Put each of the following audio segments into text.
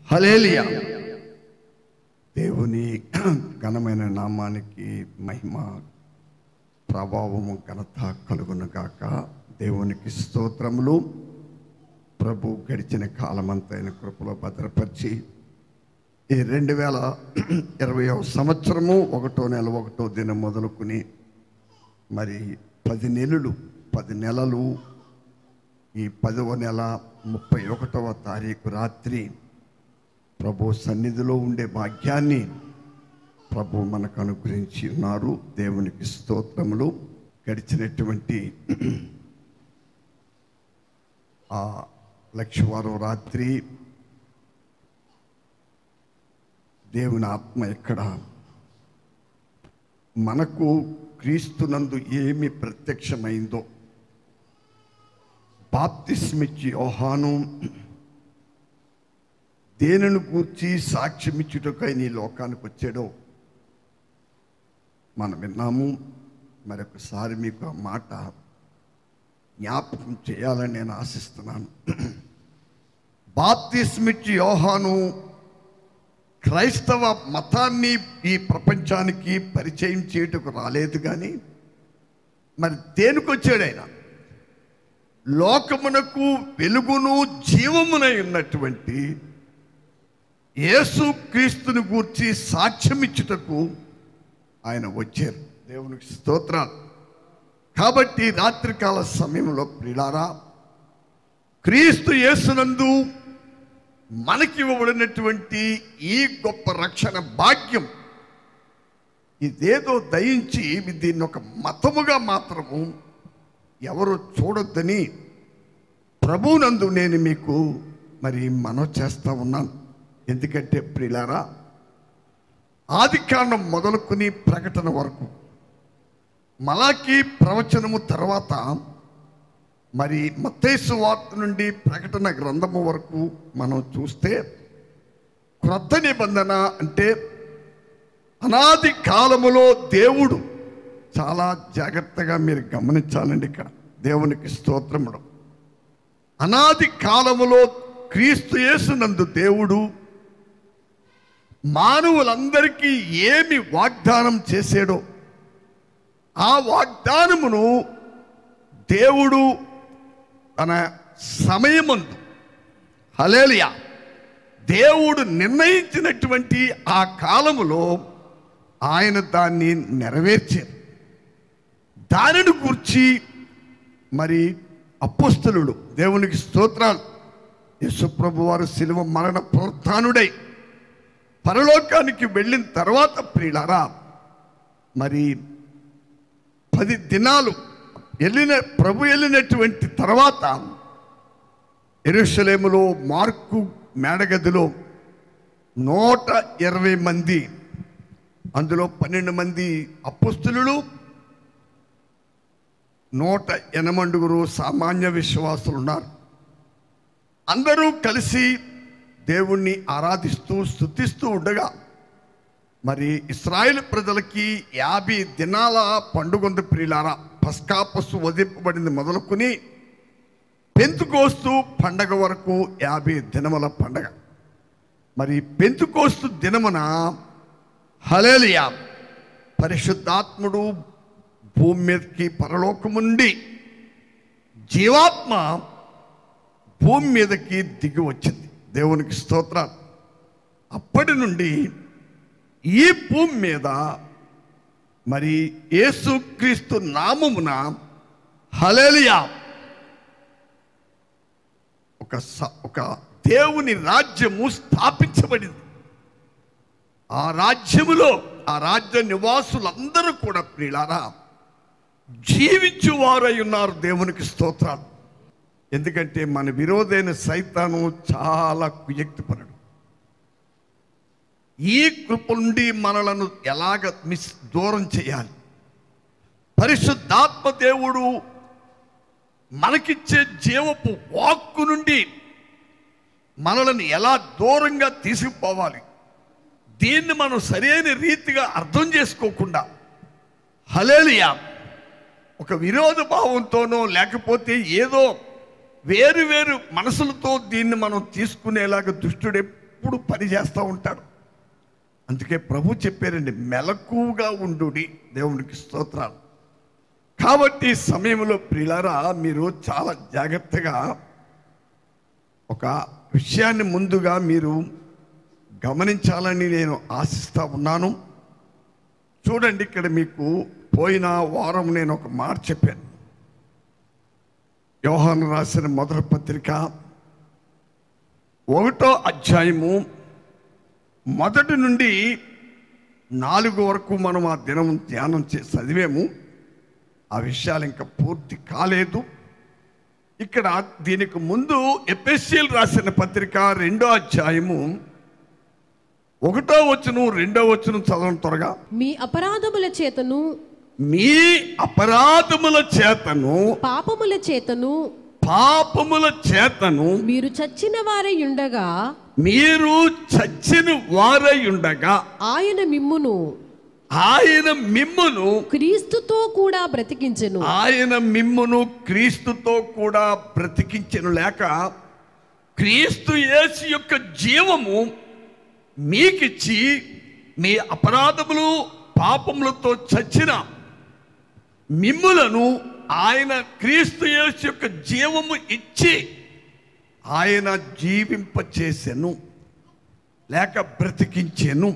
హల్లెలూయా. దేవుని ఘనమైన నామానికి మహిమ ప్రభావము ఘనత కలుగును గాక. దేవునికి స్తోత్రములు. ప్రభు గడిచిన కాలమంతైన కృపలో భద్రపరిచి ఈ 2020 సంవత్సరము 1వ నెల 1వ దినం మొదలుకొని మరి 10 నెలలు ఈ 10వ నెల 31వ తారీఖు రాత్రి ప్రభు సన్నిధిలో ఉండే భాగ్యాన్ని ప్రభు మనకు అనుగ్రహించి ఉన్నారు. దేవునికి స్తోత్రములు. గడిచినటువంటి ఆ లక్షవారం రాత్రి దేవుని ఆత్మ ఎక్కడ మనకు క్రీస్తునందు ఏమి ప్రత్యక్షమైందో, బాప్తిస్మిచ్చి యోహాను దేనిని గూర్చి సాక్ష్యమిచ్చుటకై నీ లోకానికి వచ్చాడో మనం విన్నాము. మరొకసారి మీకు ఆ మాట జ్ఞాపకం చేయాలని నేను ఆశిస్తున్నాను. బాప్తిస్మిచ్చి యోహాను క్రైస్తవ మతాన్ని ఈ ప్రపంచానికి పరిచయం చేయుటకు రాలేదు, కానీ మరి దేనికి వచ్చాడు ఆయన? లోకమునకు వెలుగును జీవమునై ఉన్నటువంటి యేసు క్రీస్తుని గూర్చి సాక్ష్యమిచ్చుటకు ఆయన వచ్చారు. దేవునికి స్తోత్రాలు. కాబట్టి రాత్రికాల సమయంలో ప్రియులారా, క్రీస్తు యేసునందు మనకి ఇవ్వబడినటువంటి ఈ గొప్ప రక్షణ భాగ్యం ఇదేదో దయించి దీన్ని ఒక మతముగా మాత్రము ఎవరు చూడొద్దని ప్రభువునందు నేను మీకు మరి మనవి చేస్తా ఉన్నాను. ఎందుకంటే ప్రియులారా, ఆదికాండం మొదలుకొని ప్రకటన వరకు, మలాకీ ప్రవచనము తర్వాత మరి మత్తయి సువార్త నుండి ప్రకటన గ్రంథము వరకు మనం చూస్తే, క్రొత్త నిబంధన అంటే అనాది కాలములో దేవుడు, చాలా జాగ్రత్తగా మీరు గమనించాలండి ఇక్కడ, దేవునికి స్తోత్రముడు. అనాది కాలములో క్రీస్తు యేసునందు దేవుడు మానవులందరికీ ఏమి వాగ్దానం చేశాడో ఆ వాగ్దానమును దేవుడు తన సమయమందు, హల్లెలూయా, దేవుడు నిర్ణయించినటువంటి ఆ కాలములో ఆయన దాన్ని నెరవేర్చారు. దానిని గూర్చి మరి అపోస్తలుడు, దేవునికి స్తోత్రాలు, యేసుప్రభు వారు శిలువ మరణ పునరుత్థానుడై పరలోకానికి వెళ్ళిన తర్వాత ప్రియులారా, మరి 10 దినాలు ప్రభు వెళ్ళినటువంటి తర్వాత యెరూషలేములో మార్కు మేడగదిలో 120 మంది, అందులో 12 మంది అపోస్తలులు, 108 సామాన్య విశ్వాసులు ఉన్నారు. అందరూ కలిసి దేవుణ్ణి ఆరాధిస్తూ స్తుతిస్తూ ఉండగా, మరి ఇశ్రాయేలు ప్రజలకి 50 దినాల పండుగ ఉంది ప్రియులారా. పస్కా పశువు వధింపబడింది మొదలుకొని పెంతుకోస్తు పండగ వరకు 50 దినముల పండగ. మరి పెంతుకోస్తు దినమున హల్లెలూయా పరిశుద్ధాత్ముడు భూమి మీదకి పరలోకము నుండి జీవాత్మ భూమి మీదకి దిగి వచ్చింది. దేవునికి స్తోత్రాలు. అప్పటి నుండి ఈ భూమి మీద మరి యేసుక్రీస్తు నామమున హల్లెలూయా ఒక దేవుని రాజ్యము స్థాపించబడింది. ఆ రాజ్యములో ఆ రాజ్య నివాసులందరూ కూడా ప్రియులారా జీవించువారై ఉన్నారు. దేవునికి స్తోత్రాలు. ఎందుకంటే మన విరోధైన సైతాను చాలా కుయుక్తిపరుడు. ఈ కృప నుండి మనలను ఎలాగ దూరం చేయాలి, పరిశుద్ధాత్మ దేవుడు మనకిచ్చే జీవపు వాక్కు నుండి మనలను ఎలా దూరంగా తీసుకుపోవాలి, దీన్ని మనం సరైన రీతిగా అర్థం చేసుకోకుండా హల్లెలూయా ఒక విరోధ భావంతోనో లేకపోతే ఏదో వేరు వేరు మనసులతో దీన్ని మనం తీసుకునేలాగా దుష్టుడే ఎప్పుడు పని చేస్తూ ఉంటాడు. అందుకే ప్రభు చెప్పారండి, మెలకువగా ఉండుడి. దేవునికి స్తోత్రాలు. కాబట్టి సమయంలో ప్రియులారా, మీరు చాలా జాగ్రత్తగా ఒక విషయాన్ని ముందుగా మీరు గమనించాలని నేను ఆశిస్తూ ఉన్నాను. చూడండి, ఇక్కడ మీకు పోయిన వారం నేను ఒక మాట చెప్పాను. యోహాను రాసిన మొదటి పత్రిక 1వ అధ్యాయము 1 నుండి 4 వరకు మనం ఆ దినం ధ్యానం చేసి చదివాము. ఆ విషయాలు ఇంకా పూర్తి కాలేదు. ఇక్కడ దీనికి ముందు ఎఫెసీయులకు రాసిన పత్రిక 2వ అధ్యాయము 1వ వచనం 2వ వచనం చదవండి త్వరగా. మీ అపరాధముల చేతను పాపముల చేతను మీరు చచ్చిన వారై ఉండగా ఆయన మిమ్మును క్రీస్తుతో కూడా బ్రతికించెను. లేక క్రీస్తు యేసు యొక్క జీవము మీకిచ్చి మీ అపరాధములు పాపములతో చచ్చిన మిమ్ములను ఆయన క్రీస్తు యేసు యొక్క జీవము ఇచ్చి ఆయన జీవింపచేసెను, లేక బ్రతికించెను.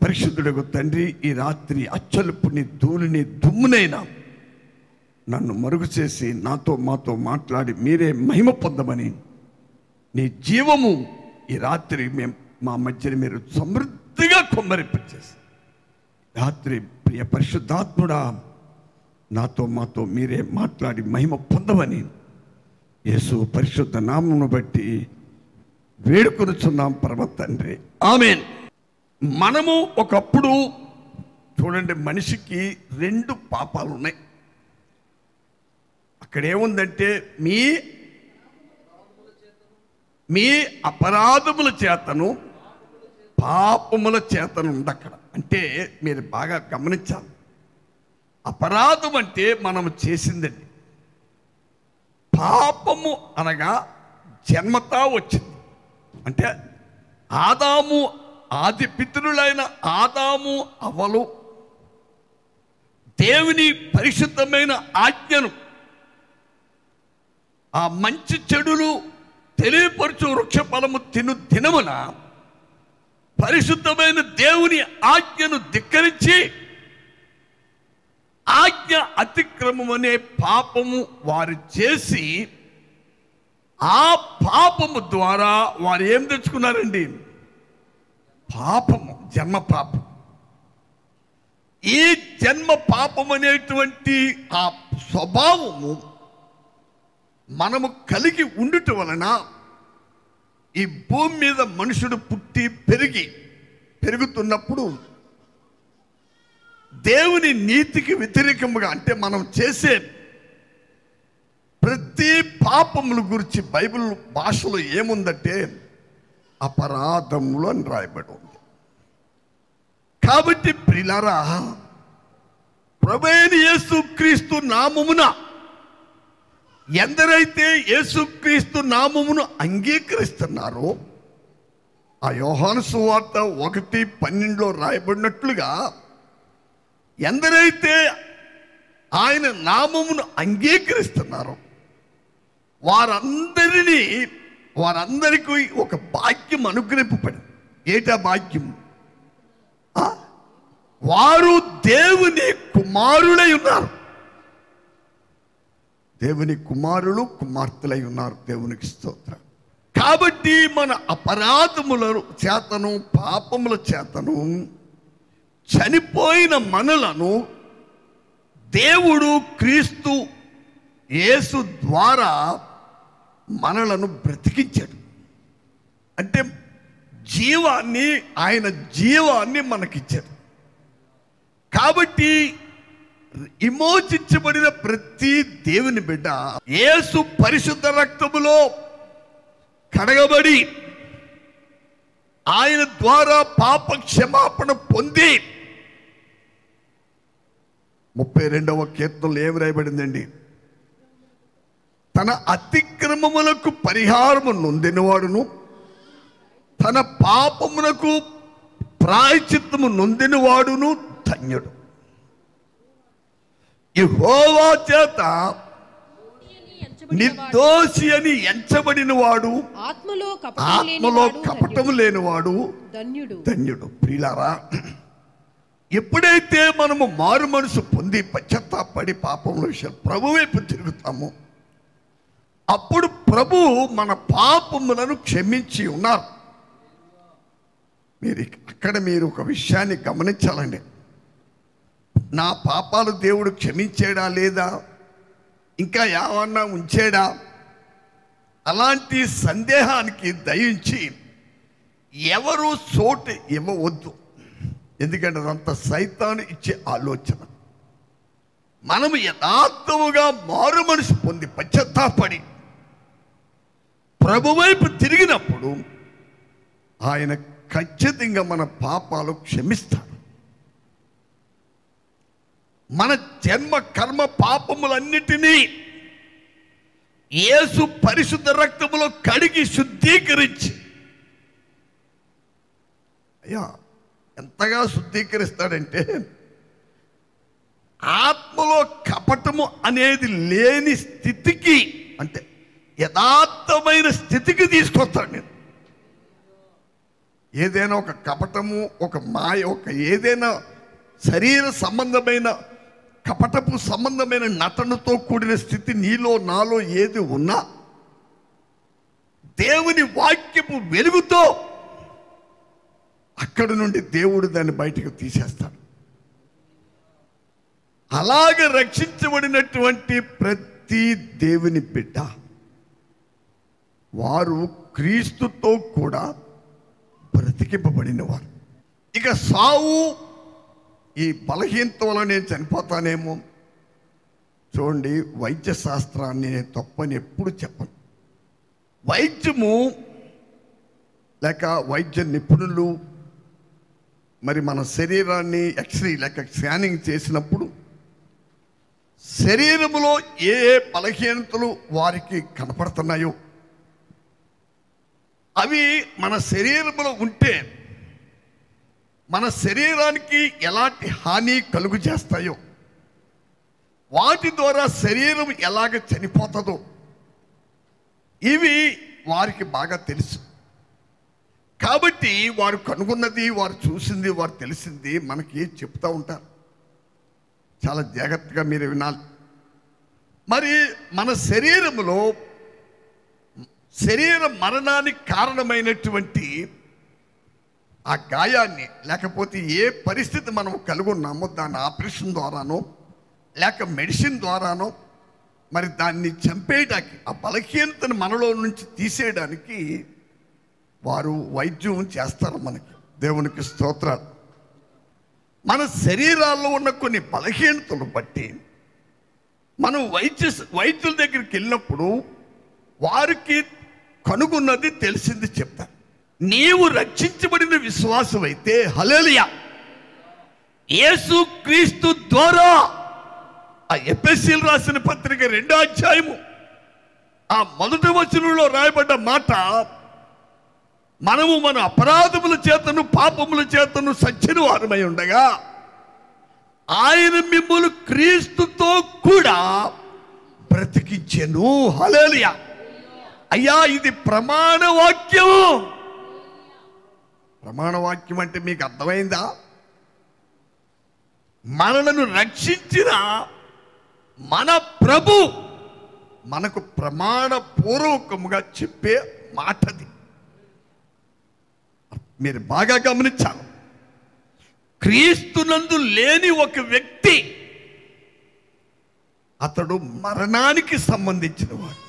పరిశుద్ధుడగు తండ్రి, ఈ రాత్రి అచ్చలుపుని ధూళిని దుమ్మునైనా నన్ను మరుగు చేసి మాతో మాట్లాడి మీరే మహిమ పొందమని, నీ జీవము ఈ రాత్రి మా మధ్యన మీరు సమృద్ధిగా కుమ్మరింపచేసి, రాత్రి ప్రియ పరిశుద్ధాత్ముడా మాతో మీరే మాట్లాడి మహిమ పొందమని యేసు పరిశుద్ధ నామమును బట్టి వేడుకొనుచున్నాం పరమ తండ్రి, ఆమేన్. మనము ఒకప్పుడు చూడండి, మనిషికి 2 పాపాలు ఉన్నాయి. అక్కడ ఏముందంటే మీ అపరాధముల చేతను పాపముల చేతను ఉంది అక్కడ. అంటే మీరు బాగా గమనించాలి, అపరాధం అంటే మనం చేసిందండి. పాపము అనగా జన్మతా వచ్చింది. అంటే ఆదాము, ఆది పితరులైన ఆదాము అవ్వలు దేవుని పరిశుద్ధమైన ఆజ్ఞను, ఆ మంచి చెడులు తెలియపరచు వృక్ష ఫలము తిను దినమున పరిశుద్ధమైన దేవుని ఆజ్ఞను ధిక్కరించి ఆజ్ఞ అతిక్రమం అనే పాపము వారు చేసి, ఆ పాపము ద్వారా వారు ఏం తెచ్చుకున్నారండి? పాపము, జన్మ పాపం. ఈ జన్మ పాపం అనేటువంటి ఆ స్వభావము మనము కలిగి ఉండుట వలన ఈ భూమి మీద మనుషుడు పుట్టి పెరుగుతున్నప్పుడు దేవుని నీతికి వ్యతిరేకముగా, అంటే మనం చేసే ప్రతి పాపముల గురించి బైబిల్ భాషలో ఏముందంటే అపరాధములు అని రాయబడి ఉంది. కాబట్టి ప్రియులారా, ప్రభువైన యేసుక్రీస్తు నామమున ఎందరైతే యేసుక్రీస్తు నామమును అంగీకరిస్తున్నారో, ఆ యోహాను సువార్త 1:12 రాయబడినట్లుగా, ఎందరైతే ఆయన నామమును అంగీకరిస్తున్నారో వారందరికీ ఒక భాగ్యం అనుగ్రహింపబడింది. ఏటా భాగ్యం? వారు దేవుని కుమారులై ఉన్నారు. దేవుని కుమారులు, కుమార్తెలై ఉన్నారు. దేవునికి స్తోత్రం. కాబట్టి మన అపరాధముల చేతను, పాపముల చేతను చనిపోయిన మనలను దేవుడు క్రీస్తు యేసు ద్వారా మనలను బ్రతికించాడు. అంటే ఆయన జీవాన్ని మనకిచ్చాడు. కాబట్టి విమోచించబడిన ప్రతి దేవుని బిడ్డ యేసు పరిశుద్ధ రక్తములో కడగబడి ఆయన ద్వారా పాప క్షమాపణ పొంది 32వ కీర్తనలో ఏమి రాయబడిందండి? తన అతిక్రమములకు పరిహారము నొందినవాడును తన పాపమునకు ప్రాయశ్చిత్తము నొందినవాడును ధన్యుడు. యెహోవా చేత నిర్దోషి అని ఎంచబడిన వాడు, ఆత్మలో కపటము లేనివాడు ధన్యుడు. ప్రియులారా, ఎప్పుడైతే మనము మారు మనసు పొంది పశ్చాత్తాపడి పాపముల విషయం ప్రభు వైపు తిరుగుతామో అప్పుడు ప్రభు మన పాపములను క్షమించి ఉన్నారు. మీరు ఒక విషయాన్ని గమనించాలండి. నా పాపాలు దేవుడు క్షమించాడా లేదా, ఇంకా ఏమన్నా ఉంచాడా, అలాంటి సందేహానికి దయించి ఎవరు చోటు ఇవ్వవద్దు. ఎందుకంటే అదంతా సైతాను ఇచ్చే ఆలోచన. మనము యథార్థముగా మారు మనసు పొంది పశ్చాత్తాపడి ప్రభు వైపు తిరిగినప్పుడు ఆయన ఖచ్చితంగా మన పాపాలు క్షమిస్తాడు. మన జన్మ కర్మ పాపములన్నిటినీ యేసు పరిశుద్ధ రక్తములో కడిగి శుద్ధీకరించి, అయ్యా ఎంతగా శుద్ధీకరిస్తాడంటే ఆత్మలో కపటము అనేది లేని స్థితికి, అంటే యథార్థమైన స్థితికి తీసుకొస్తాడు. నేను ఏదైనా ఒక కపటము, ఒక మాయ, ఒక ఏదైనా శరీర సంబంధమైన కపటపు సంబంధమైన నటనతో కూడిన స్థితి నీలో నాలో ఏది ఉన్నా దేవుని వాక్యపు వెలుగుతో అక్కడి నుండి దేవుడు దాన్ని బయటకు తీసేస్తాడు. అలాగే రక్షించబడినటువంటి ప్రతి దేవుని బిడ్డ వారు క్రీస్తుతో కూడా బ్రతికింపబడిన వారు. ఇక సావు, ఈ బలహీనత వల్ల నేను చనిపోతానేమో, చూడండి, వైద్య శాస్త్రాన్ని నేను తప్పని ఎప్పుడు చెప్పను. వైద్యము లేక వైద్య నిపుణులు మరి మన శరీరాన్ని ఎక్స్రే లేక స్కానింగ్ చేసినప్పుడు శరీరములో ఏ ఏ బలహీనతలు వారికి కనపడుతున్నాయో అవి మన శరీరంలో ఉంటే మన శరీరానికి ఎలాంటి హాని కలుగు చేస్తాయో, వాటి ద్వారా శరీరం ఎలాగ చనిపోతుందో ఇవి వారికి బాగా తెలుసు. కాబట్టి వారు కనుగొన్నది, వారు చూసింది, వారు తెలిసింది మనకి చెప్తూ ఉంటారు. చాలా జాగ్రత్తగా మీరు వినాలి. మరి మన శరీరంలో శరీర మరణానికి కారణమైనటువంటి ఆ గాయాన్ని, లేకపోతే ఏ పరిస్థితి మనం కలుగున్నామో దాన్ని ఆపరేషన్ ద్వారానో లేక మెడిసిన్ ద్వారానో మరి దాన్ని చంపేయడానికి, ఆ బలహీనతను మనలో నుంచి తీసేయడానికి వారు వైద్యం చేస్తారు. మనకి దేవునికి స్తోత్రాలు. మన శరీరాల్లో ఉన్న కొన్ని బలహీనతలు బట్టి మనం వైద్యుల దగ్గరికి వెళ్ళినప్పుడు వారికి కనుగొన్నది తెలిసింది చెప్తారు. నీవు రక్షించబడిన విశ్వాసం అయితే హల్లెలూయా, యేసు క్రీస్తు ద్వారా, ఆ ఎఫెసీయులకు రాసిన పత్రిక 2వ అధ్యాయము ఆ 1వ వచనంలో రాయబడ్డ మాట, మనము మన అపరాధముల చేతను పాపముల చేతను సచ్చిన వారమై ఉండగా ఆయన మిమ్ములు క్రీస్తుతో కూడా బ్రతికించెను. హల్లెలూయా. అయ్యా, ఇది ప్రమాణ వాక్యము. ప్రమాణ వాక్యం అంటే మీకు అర్థమైందా? మనలను రక్షించిన మన ప్రభు మనకు ప్రమాణ పూర్వకముగా చెప్పే మాటది. మీరు బాగా గమనించాలి. క్రీస్తునందు లేని ఒక వ్యక్తి అతడు మరణానికి సంబంధించిన వాడు.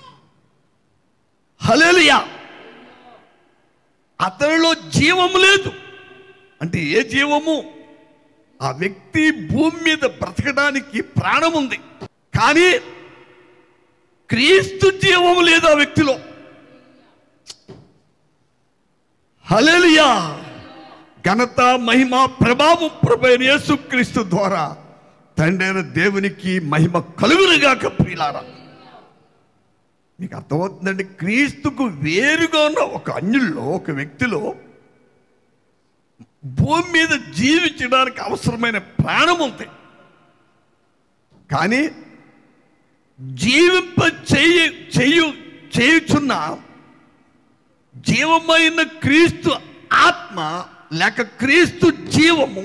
హల్లెలూయా. అతనిలో జీవము లేదు. అంటే ఏ జీవము? ఆ వ్యక్తి భూమి మీద బ్రతకడానికి ప్రాణం ఉంది, కానీ క్రీస్తు జీవము లేదు ఆ వ్యక్తిలో. హల్లెలూయా. ఘనత, మహిమ, ప్రభావం ప్రభువైన యేసుక్రీస్తు ద్వారా తండ్రి అయిన దేవునికి మహిమ కలుగునుగాక. ప్రియులారా, మీకు అర్థమవుతుందండి. క్రీస్తుకు వేరుగా ఉన్న ఒక అన్యుల్లో, ఒక వ్యక్తిలో భూమి మీద జీవించడానికి అవసరమైన ప్రాణం ఉంది. కానీ జీవింప చేయుచున్న జీవమైన క్రీస్తు ఆత్మ లేక క్రీస్తు జీవము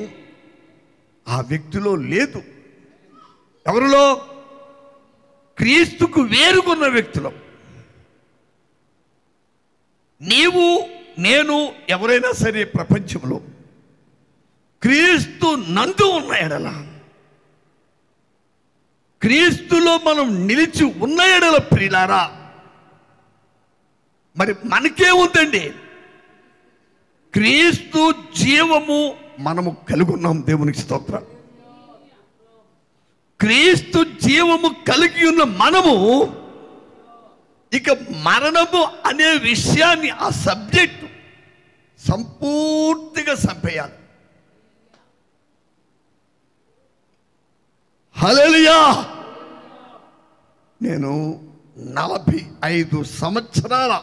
ఆ వ్యక్తిలో లేదు. ఎవరిలో? క్రీస్తుకు వేరుగున్న వ్యక్తిలో. నీవు నేను ఎవరైనా సరే ప్రపంచంలో క్రీస్తు నందు ఉన్న ఎడల, క్రీస్తులో మనం నిలిచి ఉన్న ఎడల ప్రియులారా, మరి మనకేముందండి? క్రీస్తు జీవము మనము కలిగి ఉన్నాం. దేవునికి స్తోత్రం. క్రీస్తు జీవము కలిగి ఉన్న మనము ఇక మరణము అనే విషయాన్ని, ఆ సబ్జెక్టు సంపూర్తిగా చంపేయాలి. హల్లెలూయా. నేను 45 సంవత్సరాల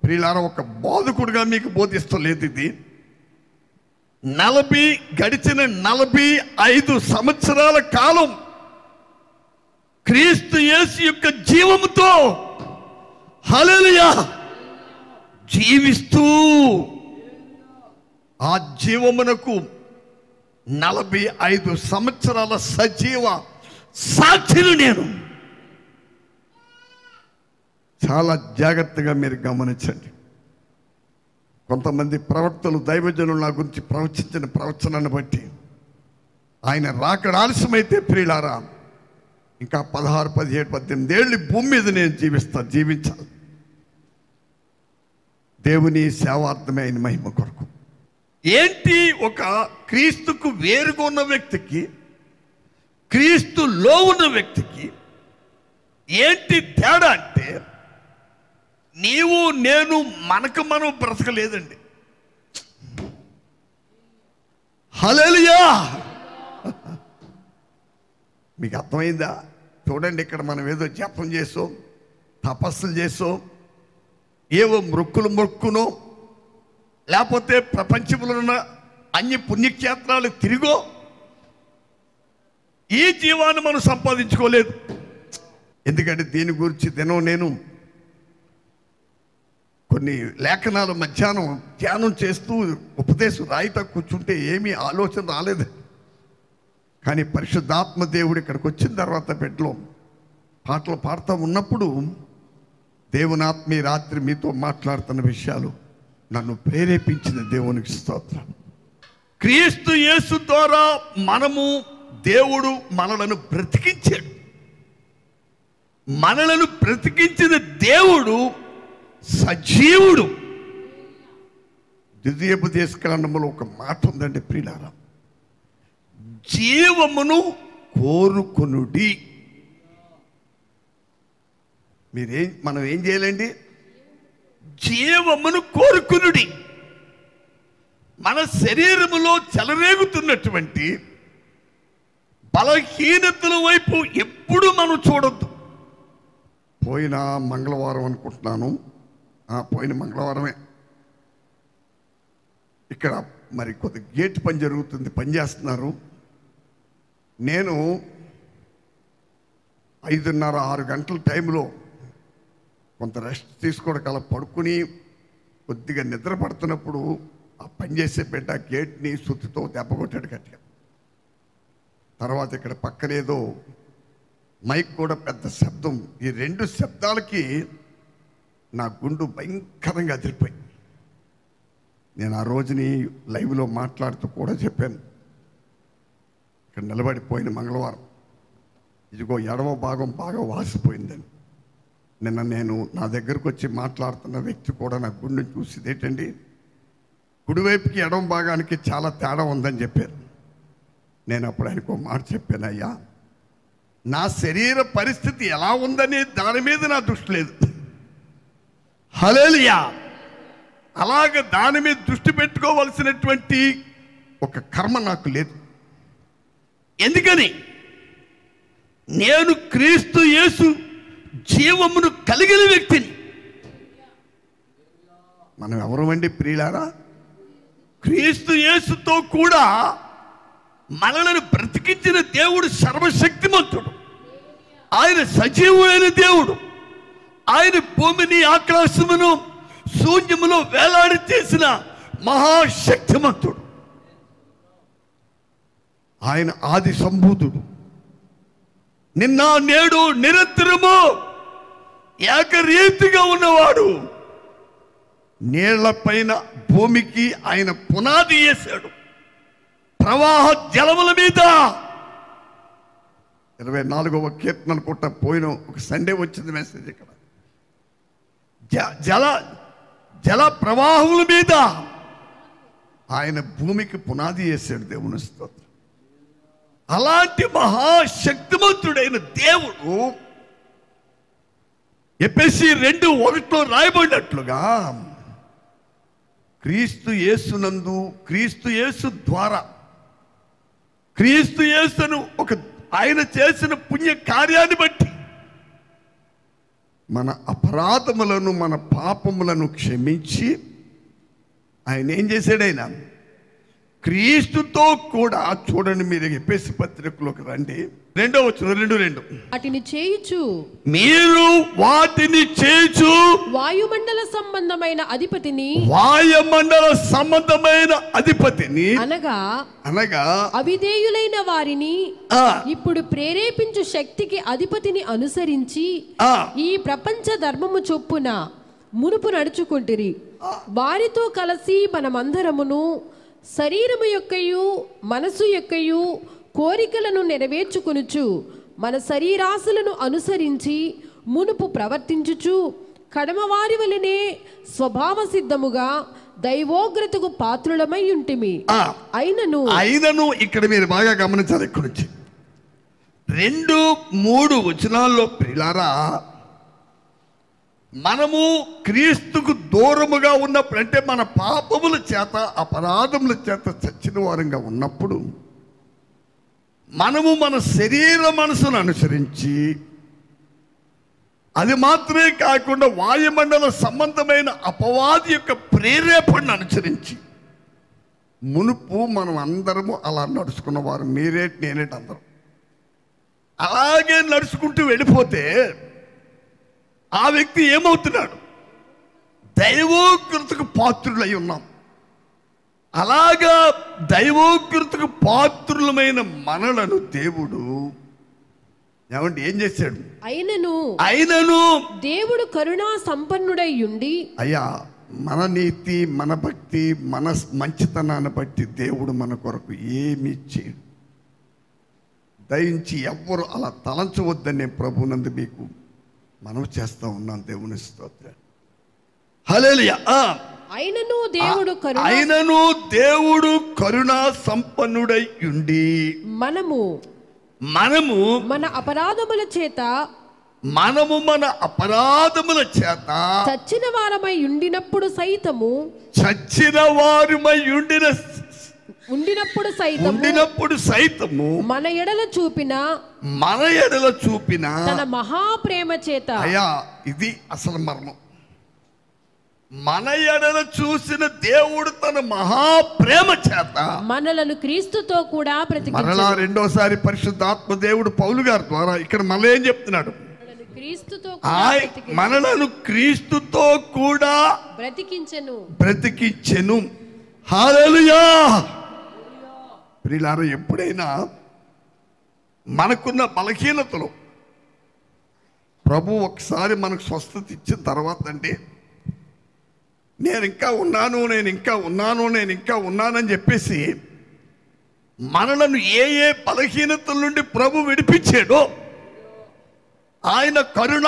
ప్రియులారా ఒక బోధకుడుగా మీకు బోధిస్తలేదు. ఇది గడిచిన 45 సంవత్సరాల కాలం క్రీస్తు యేసు యొక్క జీవముతో హల్లెలూయా జీవిస్తూ ఆ జీవమునకు 45 సంవత్సరాల సజీవ సాక్షిని నేను. చాలా జాగ్రత్తగా మీరు గమనించండి. కొంతమంది ప్రవక్తలు, దైవజనులు నా గురించి ప్రవచించిన ప్రవచనాన్ని బట్టి ఆయన రాకడ ఆలస్యమైతే ప్రియులారా ఇంకా 16, 17, 18 ఏళ్ళు భూమి మీద నేను జీవించాలి. దేవుని సేవార్థమే, ఆయన మహిమ కొరకు. ఏంటి ఒక క్రీస్తుకు వేరుగా ఉన్న వ్యక్తికి, క్రీస్తులో ఉన్న వ్యక్తికి ఏంటి తేడా అంటే, నీవు నేను మనకు మనం బ్రతకలేదండి. హల్లెలూయా. మీకు అర్థమైందా? చూడండి, ఇక్కడ మనం ఏదో జపం చేసో, తపస్సులు చేసో, ఏవో మొక్కునో, లేకపోతే ప్రపంచంలో ఉన్న అన్ని పుణ్యక్షేత్రాలు తిరిగో ఈ జీవాన్ని మనం సంపాదించుకోలేదు. ఎందుకంటే దీని గురించి నేను కొన్ని లేఖనాలు మధ్యాహ్నం ధ్యానం చేస్తూ ఉపదేశం రాయితా కూర్చుంటే ఏమీ ఆలోచన రాలేదు. కానీ పరిశుద్ధాత్మ దేవుడు ఇక్కడికి వచ్చిన తర్వాత బిడ్డలో పాటలు పాడుతూ ఉన్నప్పుడు దేవుని ఆత్మ ఈ రాత్రి మీతో మాట్లాడుతున్న విషయాలు నన్ను ప్రేరేపించిన దేవునికి స్తోత్రం. క్రీస్తు యేసు ద్వారా దేవుడు మనలను బ్రతికించాడు. మనలను బ్రతికించిన దేవుడు సజీవుడు. ద్వితీయోపదేశకాండములో ఒక మాట ఉందండి ప్రియులారా, జీవమును కోరుకొనుడి. మనం ఏం చేయాలండి? జీవమును కోరుకొనుడి. మన శరీరములో చెలరేగుతున్నటువంటి బలహీనతల వైపు ఎప్పుడు మనం చూడొద్దు. పోయిన మంగళవారం అనుకుంటున్నాను, పోయిన మంగళవారమే ఇక్కడ మరి కొద్ది గేట్ పని జరుగుతుంది, పని చేస్తున్నారు. నేను 5:30, 6 గంటల టైంలో కొంత రెస్ట్ తీసుకోవడం అలా పడుకుని కొద్దిగా నిద్ర పడుతున్నప్పుడు ఆ పనిచేసే బిడ్డ గేట్ని సుత్తితో దెబ్బ కొట్టాడు గట్టిగా. తర్వాత ఇక్కడ పక్కనేదో మైక్ కూడా పెద్ద శబ్దం. ఈ 2 శబ్దాలకి నా గుండు భయంకరంగా అదిరిపోయి, నేను ఆ రోజుని లైవ్లో మాట్లాడుతూ కూడా చెప్పాను. ఇక్కడ నిలబడిపోయిన మంగళవారం ఇదిగో ఎడమ భాగం బాగా వాసిపోయిందని. నిన్న నేను నా దగ్గరకు వచ్చి మాట్లాడుతున్న వ్యక్తి కూడా నా గుండెని చూసి ఏంటండి కుడివైపుకి ఎడమ భాగానికి చాలా తేడా ఉందని చెప్పారు. నేను అప్పుడు ఆయనకు మాట చెప్పాను, అయ్యా నా శరీర పరిస్థితి ఎలా ఉందని దాని మీద నా దృష్టి లేదు. హల్లెలూయా. అలాగ దాని మీద దృష్టి పెట్టుకోవలసినటువంటి ఒక కర్మ నాకు లేదు. ఎందుకని? నేను క్రీస్తు యేసు జీవమును కలిగిన వ్యక్తిని. మనం ఎవరమండి ప్రియులారా? క్రీస్తు యేసుతో కూడా మనలను బ్రతికించిన దేవుడు సర్వశక్తిమంతుడు. ఆయన సజీవుడైన దేవుడు. ఆయన భూమిని ఆకాశమును శూన్యములో వేలాడి చేసిన మహాశక్తిమంతుడు. ఆయన ఆది సంభూతుడు. నిన్న నేడు నిరంతరము ఏకరీతిగా ఉన్నవాడు. నీళ్లపైన భూమికి ఆయన పునాది వేశాడు. ప్రవాహ జలముల మీద 24వ కీర్తన అనుకుంటా, పోయిన ఒక సండే వచ్చింది మెసేజ్ ఇక్కడ. జల ప్రవాహముల మీద ఆయన భూమికి పునాది వేశాడు. దేవుని స్తోత్రం. అలాంటి మహాశక్తిమంతుడైన దేవుడు ఎఫెసీ 2:1 రాయబడినట్లుగా క్రీస్తు యేసునందు, క్రీస్తు యేసు ద్వారా, క్రీస్తు యేసును ఆయన చేసిన పుణ్య కార్యాన్ని బట్టి మన అపరాధములను, మన పాపములను క్షమించి ఆయన ఏం చేశాడు? ఆయన క్రీస్తుతో కూడా, చూడండి మీరు ఎఫెసీ పత్రికలోకి రండి, 2వ వచనం, 2:2. వాటిని చేయుచు, మీరు వాటిని చేయుచు వాయుమండల సంబంధమైన అధిపతిని, వాయుమండల సంబంధమైన అధిపతిని అనగా అవిధేయులైన వారిని ఇప్పుడు ప్రేరేపించు శక్తికి అధిపతిని అనుసరించి ఈ ప్రపంచ ధర్మము చొప్పున మునుపు నడుచుకుంటిరి. వారితో కలిసి మనమందరమును శరీరము యొక్కయు మనసు యొక్కయు కోరికలను నెరవేర్చుకొనుచు మన శరీరాశలను అనుసరించి మునుపు ప్రవర్తించుచు కడమవారి వలనే స్వభావ సిద్ధముగా దైవోగ్రతకు పాత్రులమై ఉంటిమి. అయినను ఇక్కడ మీరు బాగా గమనించాలి. ఇక్కడ నుంచి 2-3 వచనాల్లో ప్రియులారా, మనము క్రీస్తుకు దూరముగా ఉన్నప్పుడు, అంటే మన పాపముల చేత, అపరాధముల చేత చచ్చిన వారంగా ఉన్నప్పుడు, మనము మన శరీర మనసును అనుసరించి, అది మాత్రమే కాకుండా వాయుమండల సంబంధమైన అపవాది యొక్క ప్రేరేపణను అనుసరించి, మునుపు మనం అందరము అలా నడుచుకున్న వారు, మీరేటి నేనేటి అందరం అలాగే నడుచుకుంటూ వెళ్ళిపోతే ఆ వ్యక్తి ఏమవుతున్నాడు? దైవోగ్రతకు పాత్రులై ఉన్నాం. అలాగా దైవోగ్రతకు పాత్రులమైన మనలను దేవుడు ఏమంటే ఏం చేశాడు? అయినను దేవుడు కరుణా సంపన్నుడై ఉండి, అయ్యా, మన నీతి, మన భక్తి, మన మంచితనాన్ని బట్టి దేవుడు మన కొరకు ఏమి చేయడు. దయించి ఎవ్వరు అలా తలంచవద్దని ప్రభునందు మీకు మనం చేస్తా ఉన్నాం. దేవుని స్తోత్రం. హల్లెలూయా. అయినను దేవుడు కరుణా సంపన్నుడై ఉండి మనము మన అపరాధముల చేత చచ్చిన వారమై ఉండినప్పుడు సైతము మన ఎడల చూపిన తన మహాప్రేమ చేత. అయ్యా, ఇది అసలు మర్మం. మన ఎడల చూసిన దేవుడు తన మహాప్రేమ చేత మనలను క్రీస్తుతో కూడా మరలా రెండోసారి పరిశుద్ధాత్మ దేవుడు పౌలు గారి ద్వారా ఇక్కడ మళ్ళీ ఏం చెప్తున్నాడు? మనలను క్రీస్తుతో కూడా బ్రతికించెను. హల్లెలూయా. ప్రియులారా, ఎప్పుడైనా మనకున్న బలహీనతలు ప్రభు ఒకసారి మనకు స్వస్థత ఇచ్చిన తర్వాత అండి, నేను ఇంకా ఉన్నానని చెప్పేసి మనలను ఏ బలహీనతల నుండి ప్రభు విడిపించాడో, ఆయన కరుణ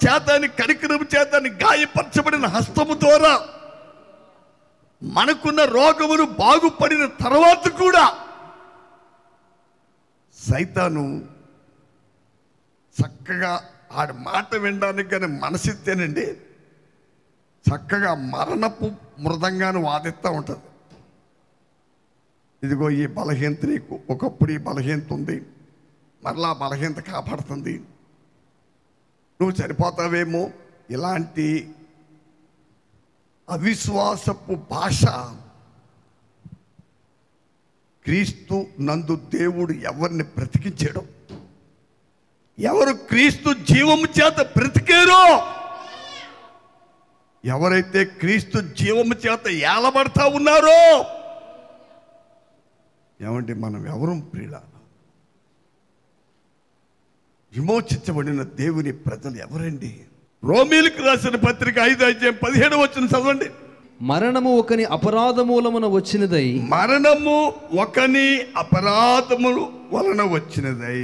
చేతని, కనికరము చేతని, గాయపరచబడిన హస్తము ద్వారా మనకున్న రోగమును బాగుపడిన తర్వాత కూడా సైతాను చక్కగా ఆడి మాట వినడానికి కానీ మనసిస్తేనండి చక్కగా మరణపు మృదంగాను వాదిస్తూ ఉంటుంది. ఇదిగో ఈ బలహీనత నీకు, ఒకప్పుడు ఈ బలహీనత ఉంది, మరలా బలహీనత కాపాడుతుంది, నువ్వు చనిపోతావేమో, ఇలాంటి అవిశ్వాసపు భాష క్రీస్తు నందు దేవుడు ఎవరిని బ్రతికించాడు? ఎవరు క్రీస్తు జీవము చేత బ్రతికారో, ఎవరైతే క్రీస్తు జీవము చేత ఏలబడతా ఉన్నారో, ఏమంటే మనం ఎవరు ప్రియుల? విమోచించబడిన దేవుని ప్రజలు ఎవరండి? రోమీయులకు రాసిన పత్రిక 5:17 చదవండి. మరణము ఒకని అపరాధమూలమున వచ్చినదై, మరణము ఒకని అపరాధములు వలన వచ్చినదై,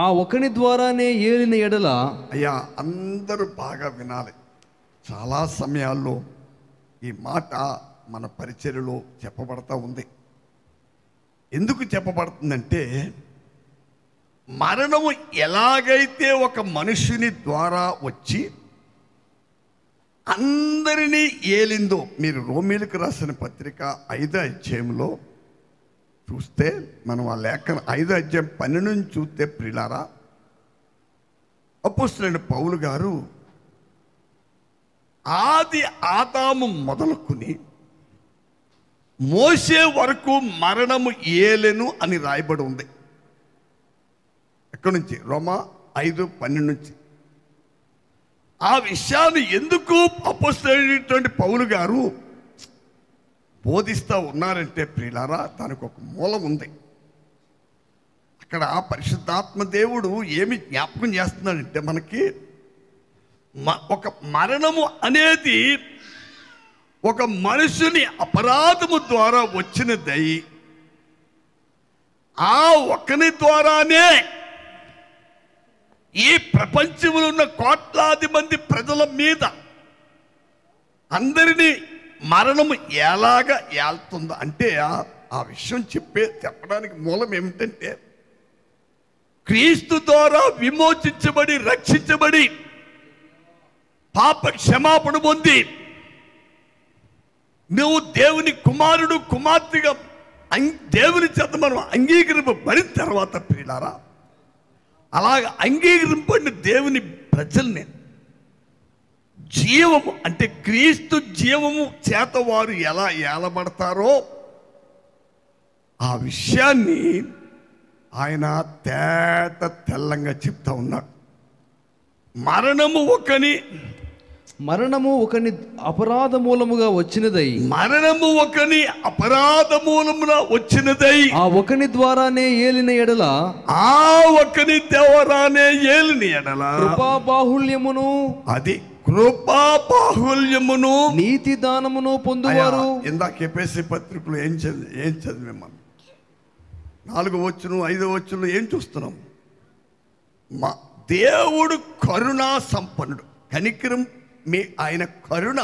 ఆ ఒకని ద్వారానే ఏలిన ఎడల. అయ్యా, అందరూ బాగా వినాలి. చాలా సమయాల్లో ఈ మాట మన పరిచర్యలో చెప్పబడతా ఉంది. ఎందుకు చెప్పబడుతుందంటే, మరణము ఎలాగైతే ఒక మనుషుని ద్వారా వచ్చి అందరినీ ఏలిందో, మీరు రోమీయులకు రాసిన పత్రిక 5వ అధ్యాయంలో చూస్తే, మనం ఆ లేఖన 5వ అధ్యాయం 12 నుంచి చూస్తే ప్రియులారా, అపోస్తలుడైన పౌలు గారు ఆది ఆదాము మొదలుకొని మోసే వరకు మరణము ఏలెను అని రాయబడి ఉంది. ఎక్కడి నుంచి? రోమా 5:12 నుంచి. ఆ విషయాన్ని ఎందుకు అపోస్తలుడైనటువంటి పౌలు గారు బోధిస్తూ ఉన్నారంటే ప్రియులారా, దానికి ఒక మూలం ఉంది. అక్కడ పరిశుద్ధాత్మ దేవుడు ఏమి జ్ఞాపకం చేస్తున్నాడంటే, మనకి ఒక మరణము అనేది ఒక మనుషుని అపరాధము ద్వారా వచ్చినదై, ఆ ఒకని ద్వారానే ఈ ప్రపంచంలో ఉన్న కోట్లాది మంది ప్రజల మీద అందరినీ మరణము ఎలాగా ఏళ్తుందో అంటే, ఆ విషయం చెప్పడానికి మూలం ఏమిటంటే, క్రీస్తు ద్వారా విమోచించబడి రక్షించబడి పాప క్షమాపణ పొంది నువ్వు దేవుని కుమారుడు కుమార్తెగా దేవుని చేత మనం అంగీకరింపబడిన తర్వాత ప్రియులారా, అలాగ అంగీకరింపబడిన దేవుని ప్రజల్ని జీవము అంటే క్రీస్తు జీవము చేత వారు ఎలా ఏలబడతారో ఆ విషయాన్ని ఆయన తెల్లంగా చెప్తా ఉన్నాడు. మరణము ఒకని అపరాధమూలముగా వచ్చినదై, మరణము ఒకని అపరాధమూలమున వచ్చినదై, ఆ ఒకని ద్వారానే ఏలిన ఎడల, ఆ ఒకని ద్వారానే ఏలిన ఎడల కృపా బాహుళ్యమును, అది కృపా బాహుళ్యమును, నీతి దానమును పొందువారు. ఇందాక ఎఫెసీ పత్రికలో ఏం చదివే మనం 4వ వచనం 5వ వచనంలో ఏం చూస్తున్నాం? మా దేవుడు కరుణా సంపన్నుడు, కనికరం ఆయన కరుణ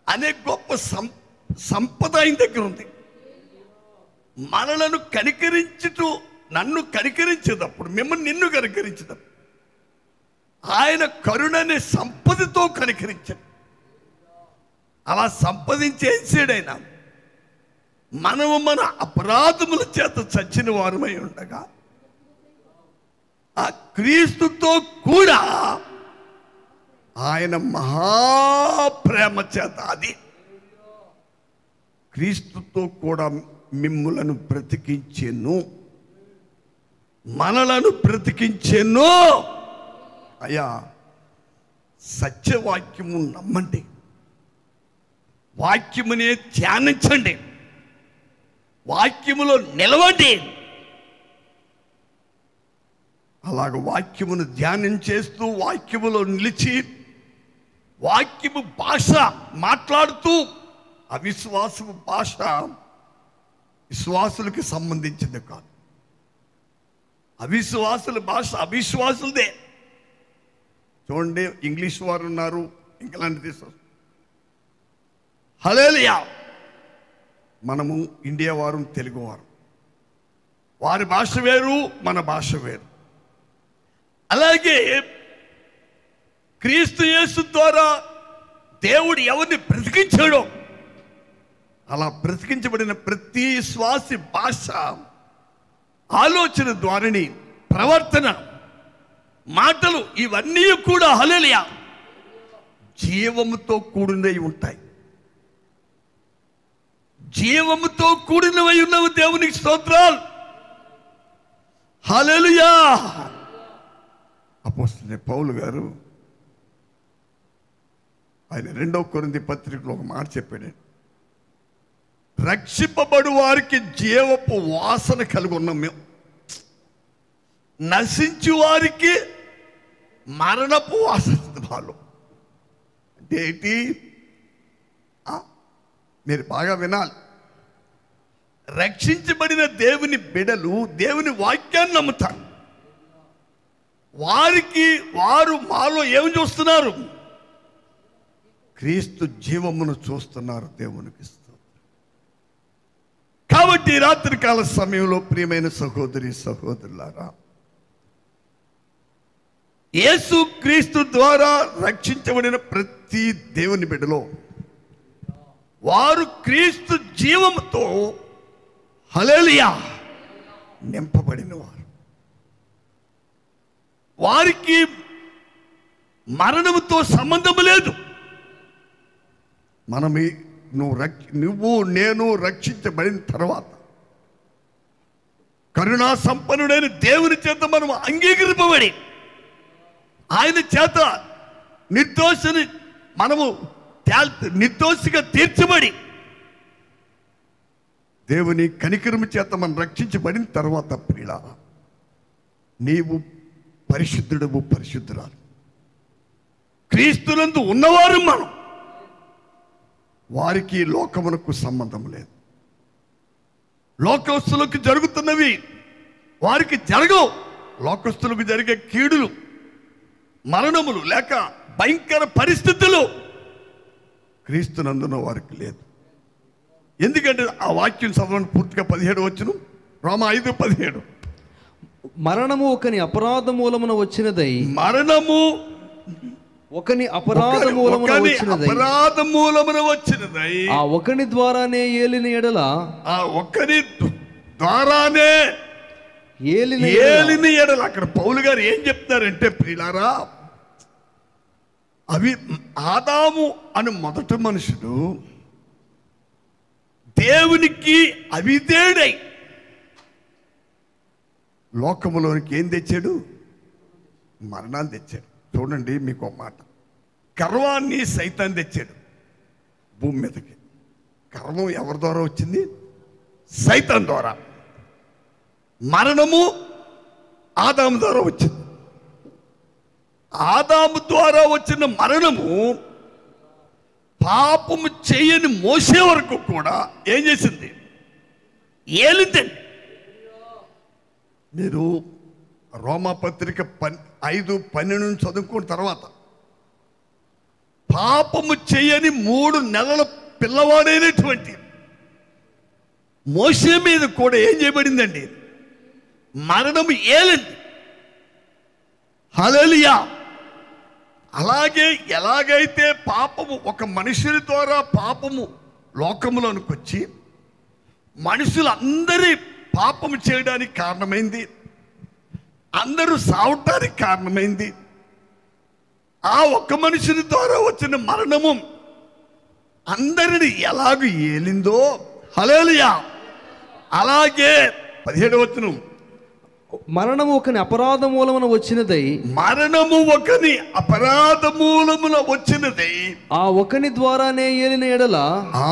అనే గొప్ప సంపద ఆయన దగ్గర ఉంది. మనలను కనికరించుతూ, నన్ను కనికరించేటప్పుడు, మిమ్మల్ని నిన్ను కనికరించేటప్పుడు ఆయన కరుణ అనే సంపదతో కనికరించాడు. అలా సంపాదించేసాడైనా మనము మన అపరాధముల చేత చచ్చిన వారమై ఉండగా ఆ క్రీస్తుతో కూడా ఆయన మహాప్రేమ చేత, అది క్రీస్తుతో కూడా మిమ్ములను బ్రతికించెను, మనలను బ్రతికించెను. అయ్యా, సత్యవాక్యము నమ్మండి, వాక్యమునే ధ్యానించండి, వాక్యములో నిలవండి. అలాగ వాక్యమును ధ్యానం చేస్తూ, వాక్యములో నిలిచి, వాక్యము భాష మాట్లాడుతూ, అవిశ్వాసము భాష విశ్వాసులకి సంబంధించింది కాదు. అవిశ్వాసుల భాష అవిశ్వాసులదే. చూడండి, ఇంగ్లీష్ వారు ఉన్నారు, ఇంగ్లాండ్ దేశం, హల్లెలూయా. మనము ఇండియా వారు, తెలుగు వారు, వారి భాష వేరు, మన భాష వేరు. అలాగే క్రీస్తు యేసు ద్వారా దేవుడు ఎవరిని బ్రతికించాడో, అలా బ్రతికించబడిన ప్రతి శ్వాసి భాష, ఆలోచన ధోరణి, ప్రవర్తన, మాటలు ఇవన్నీ కూడా హల్లెలూయా జీవముతో కూడినవి ఉంటాయి. జీవముతో కూడినవై ఉన్నవు. దేవునికి స్తోత్రాలు. హల్లెలూయా. అపోస్తలుడైన పౌలు గారు ఆయన 2వ కొరింథీ పత్రికలో ఒక మాట చెప్పాడు. రక్షింపబడు వారికి జీవపు వాసన కలిగి ఉన్నాం మేము, నశించు వారికి మరణపు వాసన వాళ్ళు. అంటే ఏంటి? మీరు బాగా వినాలి. రక్షించబడిన దేవుని బిడలు దేవుని వాక్యాన్ని నమ్ముతారు. వారు మాలో ఏమి చూస్తున్నారు? క్రీస్తు జీవమును చూస్తున్నారు. దేవునికి స్తోత్రం. కాబట్టి రాత్రికాల సమయంలో ప్రియమైన సహోదరి సహోదరులారా, యేసు క్రీస్తు ద్వారా రక్షించబడిన ప్రతి దేవుని బిడ్డలో వారు క్రీస్తు జీవముతో హల్లెలూయా నింపబడిన వారు. వారికి మరణముతో సంబంధం లేదు. నువ్వు నేను రక్షించబడిన తర్వాత కరుణా సంపన్నుడైన దేవుని చేత మనం అంగీకరింపబడి ఆయన చేత నిర్దోషిగా తీర్చబడి దేవుని కనికరము చేత మనం రక్షించబడిన తర్వాత ప్రియులారా, నీవు పరిశుద్ధుడవు, పరిశుద్ధురాలు. క్రీస్తునందు ఉన్నవారు మనం. వారికి లోకమునకు సంబంధం లేదు. లోకస్తులకు జరుగుతున్నవి వారికి జరగవు. లోకస్తులకు జరిగే కీడులు, మరణములు లేక భయంకర పరిస్థితులు క్రీస్తునందున వారికి లేదు. ఎందుకంటే ఆ వాక్యం చదవని పూర్తిగా 17 వచ్చును. రోమా 5:17. మరణము ఒకని అపరాధ మూలమున వచ్చినదై, మరణము ఒకని అపరాధ మూలమున వచ్చినదై, ఆ ఒకని ద్వారానే ఏలిన ఎడల, ఆ ఒకని ద్వారానే ఏలిన ఎడల. అక్కడ పౌలు గారు ఏం చెప్తారంటే ప్రియులారా, అవి ఆదాము అను మొదటి మనుషుడు దేవునికి అవిధేయుడై లోకములోనికి ఏం తెచ్చాడు? మరణాన్ని తెచ్చాడు. చూడండి, మీకు ఒక మాట. గర్వాన్ని సైతాన్ని తెచ్చాడు భూమి మీదకి. గర్వం ఎవరి ద్వారా వచ్చింది? సైతాన్ ద్వారా. మరణము ఆదాము ద్వారా వచ్చింది. ఆదాము ద్వారా వచ్చిన మరణము పాపము చేయని మోసే వరకు కూడా ఏం చేసింది? ఏలిందండి. మీరు రోమా పత్రిక 5:12 చదువుకున్న తర్వాత పాపము చేయని 3 నెలల పిల్లవాడైనటువంటి మోసే మీద కూడా ఏం చేయబడిందండి? మరణము ఏలింది. హల్లెలూయా. అలాగే ఎలాగైతే పాపము ఒక మనుషుని ద్వారా పాపము లోకములోనికి వచ్చి మనుషులందరి పాపము చేయడానికి కారణమైంది, అందరూ సావటానికి కారణమైంది, ఆ ఒక్క మనుషుని ద్వారా వచ్చిన మరణము అందరిని ఎలాగ ఏలిందో, హల్లెలూయా, అలాగే 17వ వచనం, మరణము ఒకని అపరాధ మూలమున వచ్చినదై, మరణము ఒకని అపరాధ మూలమున వచ్చినదై, ఆ ఒకని ద్వారానే ఏలిన ఎడల, ఆ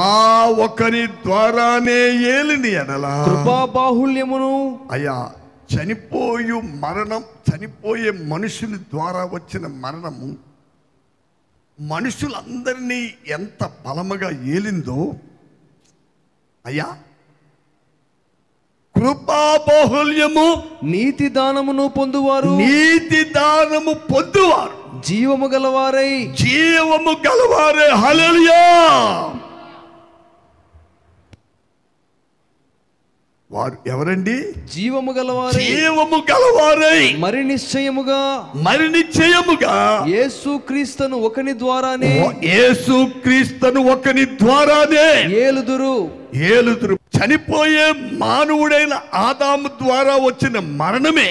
ఒకని ద్వారానే ఏలిన ఎడల, కృపా బాహుళ్యమును. అయ్యా, చనిపోయే మనుషుని ద్వారా వచ్చిన మరణము మనుషులందరినీ ఎంత బలముగా ఏలిందో అయ్యా. కృపా బాహుల్యము, నీతి దానమును పొందువారు, జీవము గలవారై, హల్లెలూయా. వారు ఎవరండి? జీవము గలవారై మరి నిశ్చయముగా యేసు క్రీస్తును ఒకని ద్వారానే ఏలుదురు. చనిపోయే మానవుడైన ఆదాము ద్వారా వచ్చిన మరణమే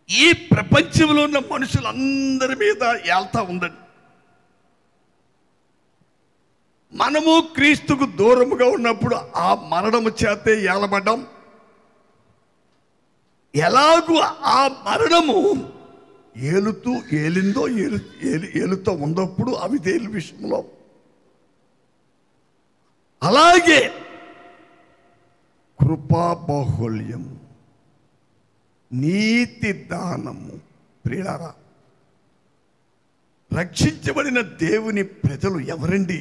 ఈ ప్రపంచంలో ఉన్న మనుషులందరి మీద ఏల్తా ఉందండి. మనము క్రీస్తుకు దూరముగా ఉన్నప్పుడు ఆ మరణము చేతే ఏలబడ్డాం. ఎలాగూ ఆ మరణము ఏలుతో ఉన్నప్పుడు అవిధేయుల విషయంలో, అలాగే కృపాబాహుల్యం, నీతి దానము. ప్రియులారా, రక్షించబడిన దేవుని ప్రజలు ఎవరండి?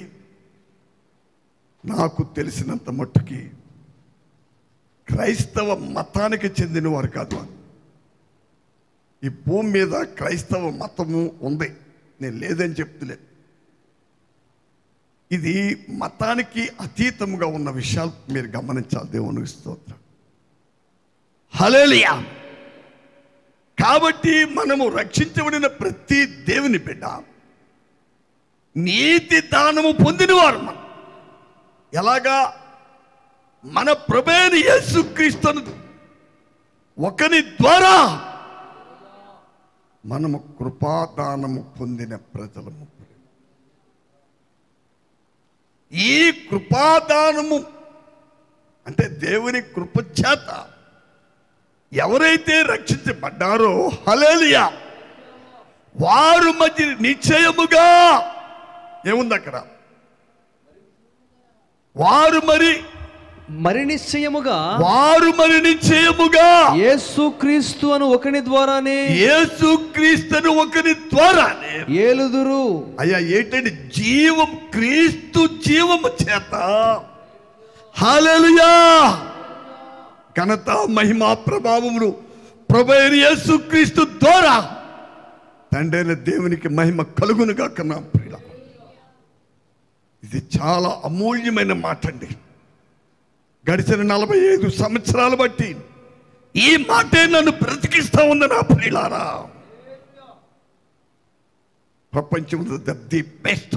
నాకు తెలిసినంత మట్టుకి క్రైస్తవ మతానికి చెందిన వారు కాదు. ఈ భూమి మీద క్రైస్తవ మతము ఉంది, నేను లేదని చెప్తులే. ఇది మతానికి అతీతముగా ఉన్న విషయాలు మీరు గమనించాలి. దేవునికి స్తోత్రం, హల్లెలూయా. కాబట్టి మనము రక్షించబడిన ప్రతి దేవుని బిడ్డ నీతి దానము పొందినవారు. మనం ఎలాగా? మన ప్రభువైన యేసుక్రీస్తును ఒకని ద్వారా మనము కృపాదానము పొందిన ప్రజలము. ఈ కృపాదానము అంటే దేవుని కృప చేత ఎవరైతే రక్షించబడ్డారో, హల్లెలూయా, వారు మధ్య నిశ్చయముగా ఏముంది అక్కడ? వారు మరి నిశ్చయముగా యేసుక్రీస్తు అను ఒకని ద్వారానే ఏలుదురు. అయ్యా, ఏంటంటే జీవం, క్రీస్తు జీవము చేత, హల్లెలూయా, ఘనత మహిమ ప్రభావములు ప్రభువైన యేసుక్రీస్తు ద్వారా తండ్రి అయిన దేవునికి మహిమ కలుగునుగా కన్నా. ప్రియుల, ఇది చాలా అమూల్యమైన మాట అండి. గడిచిన 45 సంవత్సరాలు బట్టి ఈ మాటే నన్ను బ్రతికిస్తా ఉంది నా ప్రియులారా. ప్రపంచంలో ది బెస్ట్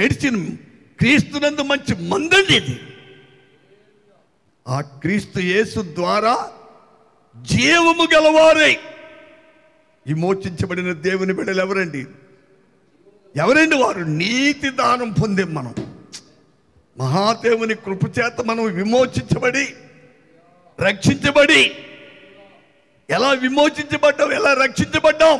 మెడిసిన్ క్రీస్తునందు మంచి మందండి ఇది. ఆ క్రీస్తు యేసు ద్వారా జీవము గలవారై విమోచించబడిన దేవుని బిడ్డలు ఎవరండి వారు? నీతి దానం పొందే మనం. మహాదేవుని కృప చేత మనం విమోచించబడి, రక్షించబడి, ఎలా విమోచించబడ్డాం, ఎలా రక్షించబడ్డాం?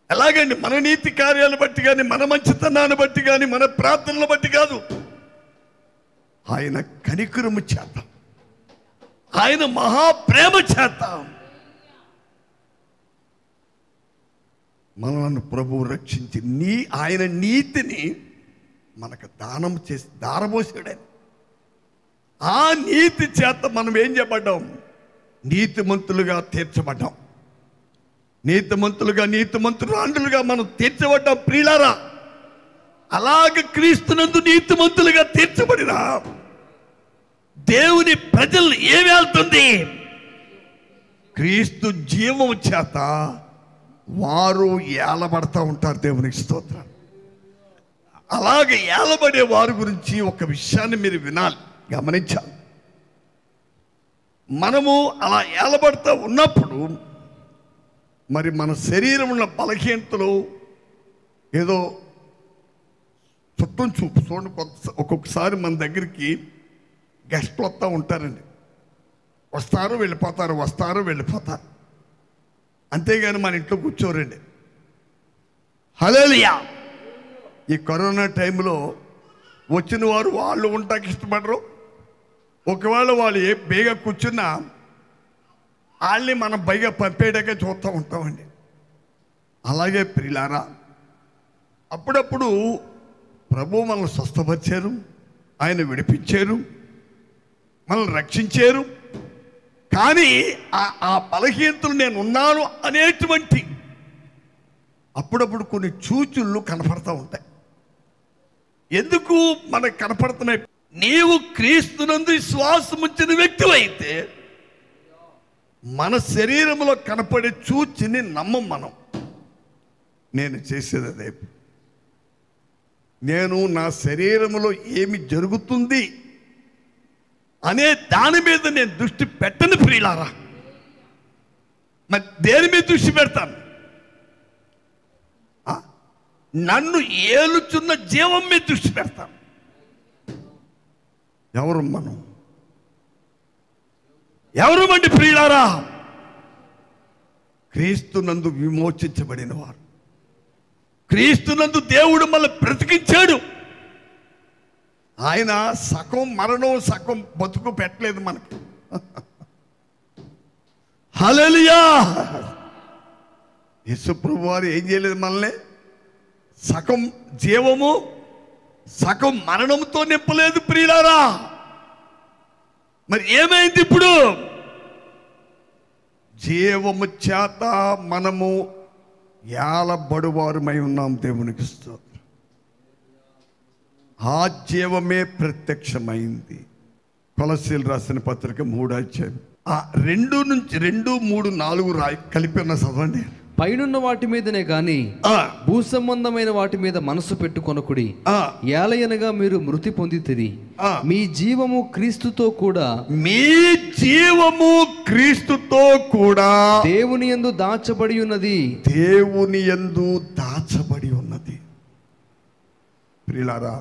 ఎలాగండి? మన నీతి కార్యాలను బట్టి కానీ, మన మంచితనాన్ని బట్టి కానీ, మన ప్రార్థనలు బట్టి కాదు. ఆయన కనికరము చేత, ఆయన మహాప్రేమ చేత మనల్ని ప్రభువు రక్షించి ఆయన నీతిని మనకు దానం చేసి దారబోసాడని. ఆ నీతి చేత మనం ఏం చేయబడ్డాం? నీతిమంతులుగా తీర్చబడ్డాం. నీతిమంతులుగా మనం తీర్చబడ్డాం. ప్రియులారా, అలాగ క్రీస్తునందు నీతిమంతులుగా తీర్చబడిన దేవుని ప్రజలు ఏమి వెళ్తుంది? క్రీస్తు జీవము చేత వారు ఏలబడతా ఉంటారు. దేవునికి స్తోత్రం. అలాగే ఏలబడే వారి గురించి ఒక విషయాన్ని మీరు వినాలి, గమనించాలి. మనము అలా ఏలబడతా ఉన్నప్పుడు మరి మన శరీరం ఉన్న బలహీనతలు ఏదో చుట్టం చూపు చూడండి. ఒక్కొక్కసారి మన దగ్గరికి గెస్ట్లు వస్తూ ఉంటారండి. వస్తారు వెళ్ళిపోతారు. అంతేగాని మన ఇంట్లో కూర్చోరండి. హల్లెలూయా. ఈ కరోనా టైంలో వచ్చిన వారు వాళ్ళు ఉంటాకి ఇష్టపడరు. ఒకవేళ వాళ్ళు బేగా కూర్చున్నా వాళ్ళని మనం పైగా పంపేయడాకే చూస్తూ ఉంటామండి. అలాగే ప్రియులారా, అప్పుడప్పుడు ప్రభు మనల్ని స్వస్థపరిచారు, ఆయన విడిపించారు, మనల్ని రక్షించారు. కానీ ఆ బలహీనతలు నేను ఉన్నాను అనేటువంటి అప్పుడప్పుడు కొన్ని సూచనలు కనపడతా ఉంటాయి. ఎందుకు మనకు కనపడుతున్నాయి? నీవు క్రీస్తునందు విశ్వాసం ఉంచిన వ్యక్తివైతే మన శరీరంలో కనపడే సూచనని నమ్మం మనం. నేను చేసేది అదే. నేను నా శరీరంలో ఏమి జరుగుతుంది అనే దాని మీద నేను దృష్టి పెట్టను ప్రియులారా. మరి దేని మీద దృష్టి పెడతాను? నన్ను ఏలుచున్న జీవం మీద దృష్టి పెడతాను. ఎవరు మనం? ఎవరు మండి ప్రియులారా? క్రీస్తునందు విమోచించబడిన వారు. క్రీస్తునందు దేవుడు మళ్ళీ బ్రతికించాడు. ఆయన సగం మరణం సగం బతుకు పెట్టలేదు మనకి. హల్లెలూయా. యేసు ప్రభువు వారు ఏం చేయలేదు మనల్ని సగం జీవము సగం మరణంతో నింపలేదు ప్రియులారా. మరి ఏమైంది ఇప్పుడు? జీవము చేత మనము ఏలబడువారమై ఉన్నాం. దేవునికి స్తోత్రం. ఆ జీవమే ప్రత్యక్షమైంది. కొలస్సీలు రాసిన పత్రిక 3వ అధ్యాయం 2 నుంచి 2, 3, 4 కలిపి ఉన్న చదవండి. పైనున్న వాటి మీదనే గాని భూ సంబంధమైన వాటి మీద మనసు పెట్టుకొనకుడి. ఏలయనగా మీరు మృతి పొందితిరి. మీ జీవము క్రీస్తుతో కూడా దేవుని యందు దాచబడి ఉన్నది. దేవుని యందు దాచబడి ఉన్నది. ప్రియులారా,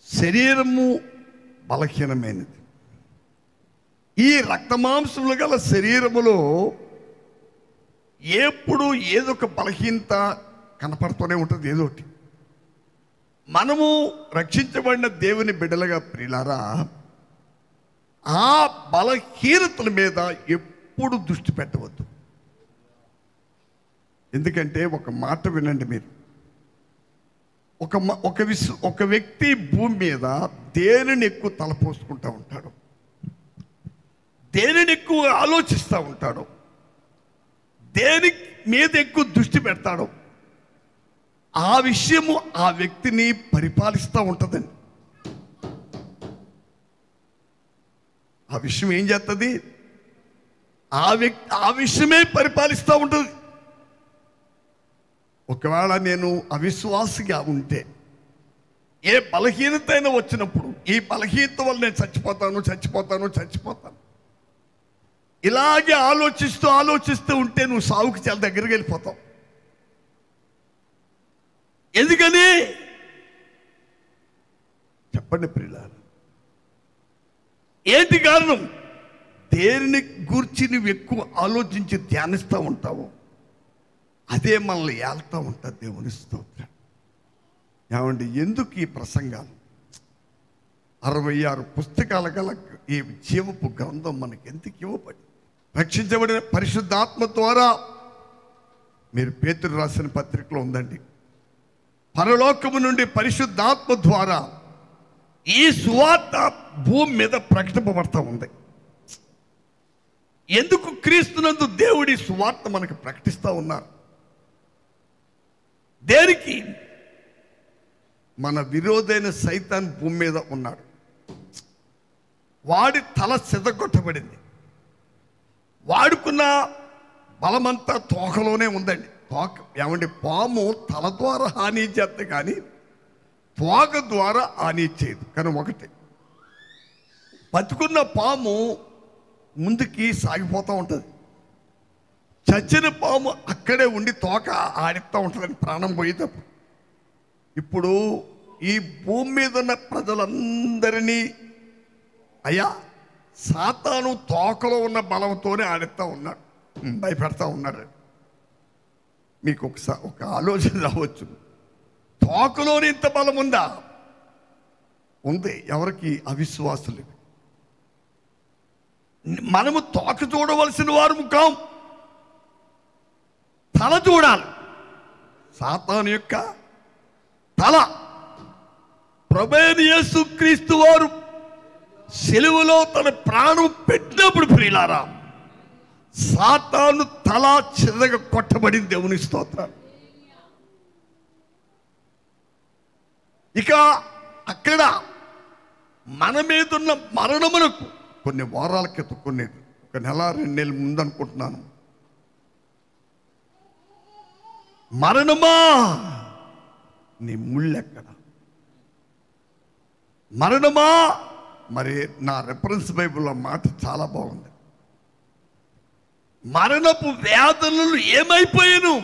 శరీరము బలహీనమైనది. ఈ రక్తమాంసములు గల శరీరములో ఎప్పుడు ఏదో ఒక బలహీనత కనపడుతూనే ఉంటుంది. ఏదో ఒకటి. మనము రక్షించబడిన దేవుని బిడ్డలుగా ప్రియులారా, ఆ బలహీనతల మీద ఎప్పుడు దృష్టి పెట్టవద్దు. ఎందుకంటే ఒక మాట వినండి మీరు. ఒక వ్యక్తి భూమి మీద దేనిని ఎక్కువ తలపోసుకుంటూ ఉంటాడు, దేనిని ఎక్కువ ఆలోచిస్తూ ఉంటాడు, దేని మీద ఎక్కువ దృష్టి పెడతాడు, ఆ విషయము ఆ వ్యక్తిని పరిపాలిస్తూ ఉంటుందండి. ఆ విషయం ఏం చేస్తుంది? ఆ విషయమే పరిపాలిస్తూ ఉంటుంది. ఒకవేళ నేను అవిశ్వాసిగా ఉంటే, ఏ బలహీనత అయినా వచ్చినప్పుడు, ఈ బలహీనత వల్ల నేను చచ్చిపోతాను ఇలాగే ఆలోచిస్తూ ఉంటే నువ్వు సావుకి చాలా దగ్గరికి వెళ్ళిపోతావు. ఎందుకని చెప్పండి ప్రియులారా? ఏంటి కారణం? దేనిని గూర్చి నువ్వు ఎక్కువ ఆలోచించి ధ్యానిస్తూ ఉంటావు, అదే మనల్ని ఏళ్తూ ఉంటుంది. దేవుని స్తోత్రం. ఏమండి, ఎందుకు ఈ ప్రసంగాలు? 66 పుస్తకాల గల ఈ జీవపు గ్రంథం మనకి ఎందుకు ఇవ్వబడి? రక్షించబడిన పరిశుద్ధాత్మ ద్వారా, మీరు పేతురు రాసిన పత్రికలో ఉందండి, పరలోకము నుండి పరిశుద్ధాత్మ ద్వారా ఈ సువార్త భూమి మీద ప్రకటింపబడతా ఉంది. ఎందుకు క్రీస్తునందు దేవుడి సువార్త మనకు ప్రకటిస్తూ ఉన్నారు? దేనికి? మన విరోధైన సైతాన్ భూమి మీద ఉన్నాడు. వాడి తల సిదగొట్టబడింది. వాడుకున్న బలమంతా తోకలోనే ఉందండి. ఏమండి, పాము తల ద్వారా హాని చేస్తే కానీ తోక ద్వారా హాని చేయదు. కానీ ఒకటి, బతుకున్న పాము ముందుకి సాగిపోతూ ఉంటుంది, చచ్చిన పాము అక్కడే ఉండి తోక ఆడిస్తూ ఉంటుందని ప్రాణం పోయేటప్పుడు. ఇప్పుడు ఈ భూమి మీద ఉన్న ప్రజలందరినీ అయ్యా సాతాను తోకలో ఉన్న బలంతోనే ఆడిస్తూ ఉన్నాడు, భయపెడతా ఉన్నాడు. మీకు ఒక ఆలోచన రావచ్చు, తోకలోని ఇంత బలం ఉందా? ఉంది. ఎవరికి? అవిశ్వాసులు. మనము తోక చూడవలసిన వారు కాం, తల చూడాలి. సాతాను యొక్క తల. ప్రభువైన యేసుక్రీస్తు వారు సిలువలో తన ప్రాణం పెట్టినప్పుడు ప్రియులారా, సాతాను తల చిన్నగా కొట్టబడింది. దేవుని స్తోత్రం. ఇక అక్కడ మన మీద ఉన్న మరణమునకు కొన్ని వారాల క్రితం, ఒక నెల 2 నెలల ముందు అనుకుంటున్నాను, మరణమా నీ ముళ్ళెక్కడ? మరణమా, మరి నా రెఫరెన్స్ బైబిల్లో మాట చాలా బాగుంది. మరణపు వేదనలు ఏమైపోయాను?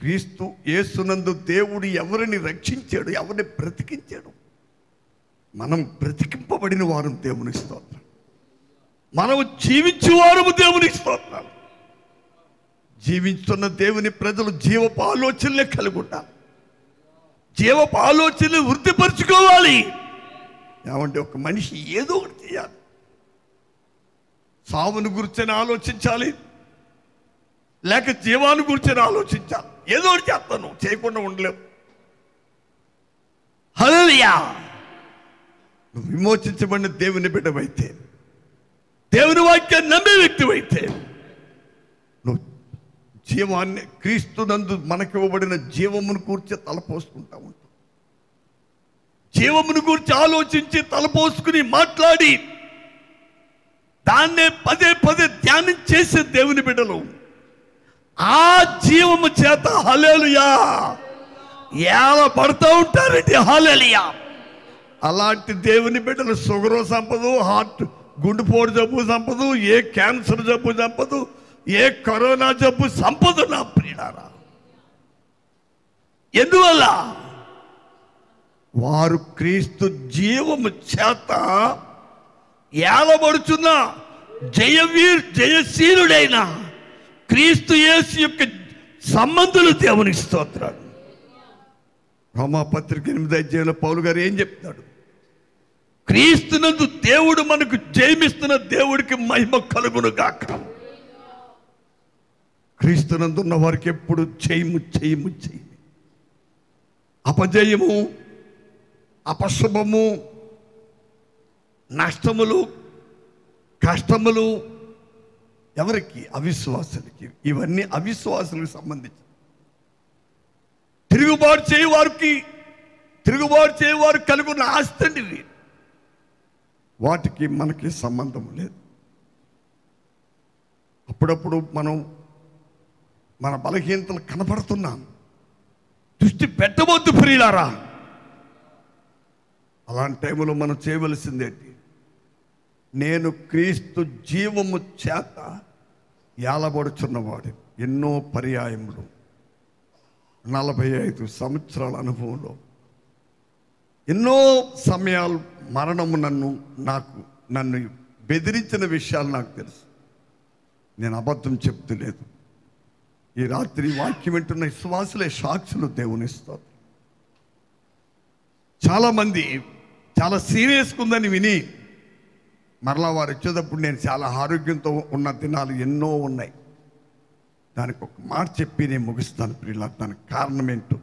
క్రీస్తు యేసునందు దేవుడు ఎవరిని రక్షించాడు, ఎవరిని బ్రతికించాడు? మనం బ్రతికింపబడిన వారు దేవుని స్తోత్రం. మనం జీవించేవారు దేవుని స్తోత్రం. జీవిస్తున్న దేవుని ప్రజలు జీవపు ఆలోచనలే కలిగి ఉండాలి. జీవపు ఆలోచనలు వృద్ధిపరచుకోవాలి. ఏమంటే ఒక మనిషి ఏదో ఒకటి చేయాలి. సావును గురించి ఆలోచించాలి, లేక జీవాన్ని గురించి ఆలోచించాలి. ఏదో ఒకటి చేస్తాను, చేయకుండా ఉండలేవు. హల్లెలూయా. నువ్వు విమోచించబడిన దేవుని బిడ్డవైతే, దేవుని వాక్యాన్ని నమ్మే వ్యక్తివైతే, నువ్వు జీవాన్ని క్రీస్తునందు మనకి ఇవ్వబడిన జీవమును కూర్చి తలపోసుకుంటా ఉంటావు. జీవమును గురించి ఆలోచించి తలపోసుకుని మాట్లాడి దాన్నే పదే పదే ధ్యానం చేసే దేవుని బిడ్డలు ఆ జీవము చేత హల్లెలూయా ఏలబడుతూ ఉంటారండి. హల్లెలూయా. అలాంటి దేవుని బిడ్డలు షుగర్ సంపదు, హార్ట్ గుండెపోటు జబ్బు సంపదు, ఏ క్యాన్సర్ జబ్బు సంపదు, ఏ కరోనా జబ్బు సంపద. నా ప్రియులారా, ఎందువల్ల? వారు క్రీస్తు జీవము చేత ఏలబడుచున్న జయశీలుడైన క్రీస్తు యేసు యొక్క సంబంధులు దేవునికి స్తోత్రాలు. రోమాపత్రిక 8వ అధ్యాయంలో పౌలు గారు ఏం చెప్తాడు? క్రీస్తునందు దేవుడు మనకు జయమిస్తున్న దేవుడికి మహిమ కలుగును గాక. క్రీస్తునందు ఉన్న వారికి ఎప్పుడు జయము జయము జయము. అపజయము, అపశుభము, నష్టములు, కష్టములు ఎవరికి? అవిశ్వాసులకి. ఇవన్నీ అవిశ్వాసులకు సంబంధించి. తిరుగుబాటు చేయవారు కలుగున్న ఆస్తండి. వాటికి మనకి సంబంధం లేదు. అప్పుడప్పుడు మనం మన బలహీనతలు కనపడుతున్నాం. దృష్టి పెట్టవద్దు ప్రియులారా. అలాంటి టైంలో మనం చేయవలసిందేంటి? నేను క్రీస్తు జీవము చేత ఏలబడుచున్నవాడు. ఎన్నో పర్యాయములు 45 సంవత్సరాల అనుభవంలో ఎన్నో సమయాలు మరణము నన్ను బెదిరించిన విషయాలు నాకు తెలుసు. నేను అబద్ధం చెప్తలేదు. ఈ రాత్రి వాక్యం వింటున్న విశ్వాసులే సాక్షులు దేవుని స్తోత్రం. చాలామంది చాలా సీరియస్గా ఉందని విని మరలా వారు వచ్చేటప్పుడు నేను చాలా ఆరోగ్యంతో ఉన్న దినాలు ఎన్నో ఉన్నాయి. దానికి ఒక మాట చెప్పి నేను ముగిస్తాను ప్రియులా. దానికి కారణం ఏంటో,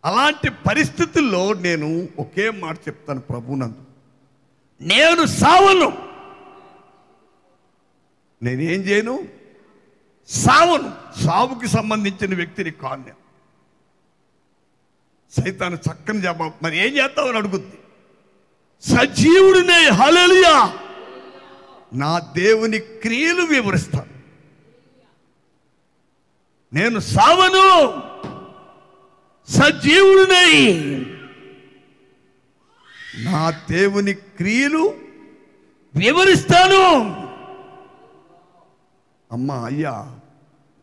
అలాంటి పరిస్థితుల్లో నేను ఒకే మాట చెప్తాను ప్రభునందు. నేను సావను. నేనేం చేయను? సావను. సావుకి సంబంధించిన వ్యక్తిని కాను నేను. సైతాను చక్కని జవాబు, మరి ఏం చేస్తావని అడుగుద్ది. సజీవుడినే. హల్లెలూయా. నా దేవుని క్రియలు వివరిస్తాను. నేను సావను, సజీవుడినై నా దేవుని క్రియలు వివరిస్తాను. అమ్మా అయ్యా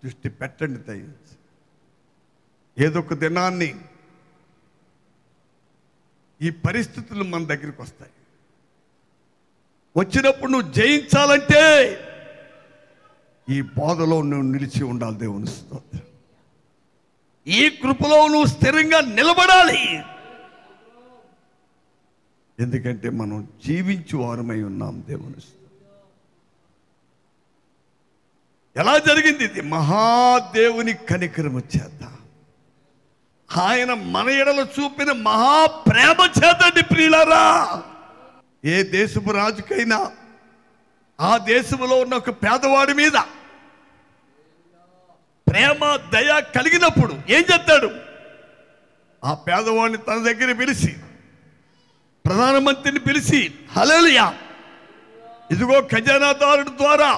దృష్టి పెట్టండి దయించి. ఏదో ఒక దినాన్ని ఈ పరిస్థితులు మన దగ్గరికి వస్తాయి. వచ్చినప్పుడు నువ్వు జయించాలంటే ఈ బోధలో నువ్వు నిలిచి ఉండాలి. దేవుని స్తోత్రం. ఈ కృపలో నువ్వు స్థిరంగా నిలబడాలి. ఎందుకంటే మనం జీవించు వారమై ఉన్నాం. దేవుని స్తోత్రం. ఎలా జరిగింది ఇది? మహాదేవుని కనికరము చేత, ఆయన మన ఎడల చూపిన మహాప్రేమ చేతండి ప్రియులారా. ఏ దేశపు రాజుకైనా ఆ దేశంలో ఉన్న ఒక పేదవాడి మీద ప్రేమ దయ కలిగినప్పుడు ఏం చేస్తాడు? ఆ పేదవాడిని తన దగ్గర పిలిచి, ప్రధానమంత్రిని పిలిచి, హల్లెలూయా, ఇదిగో ఖజానాదారుడి ద్వారా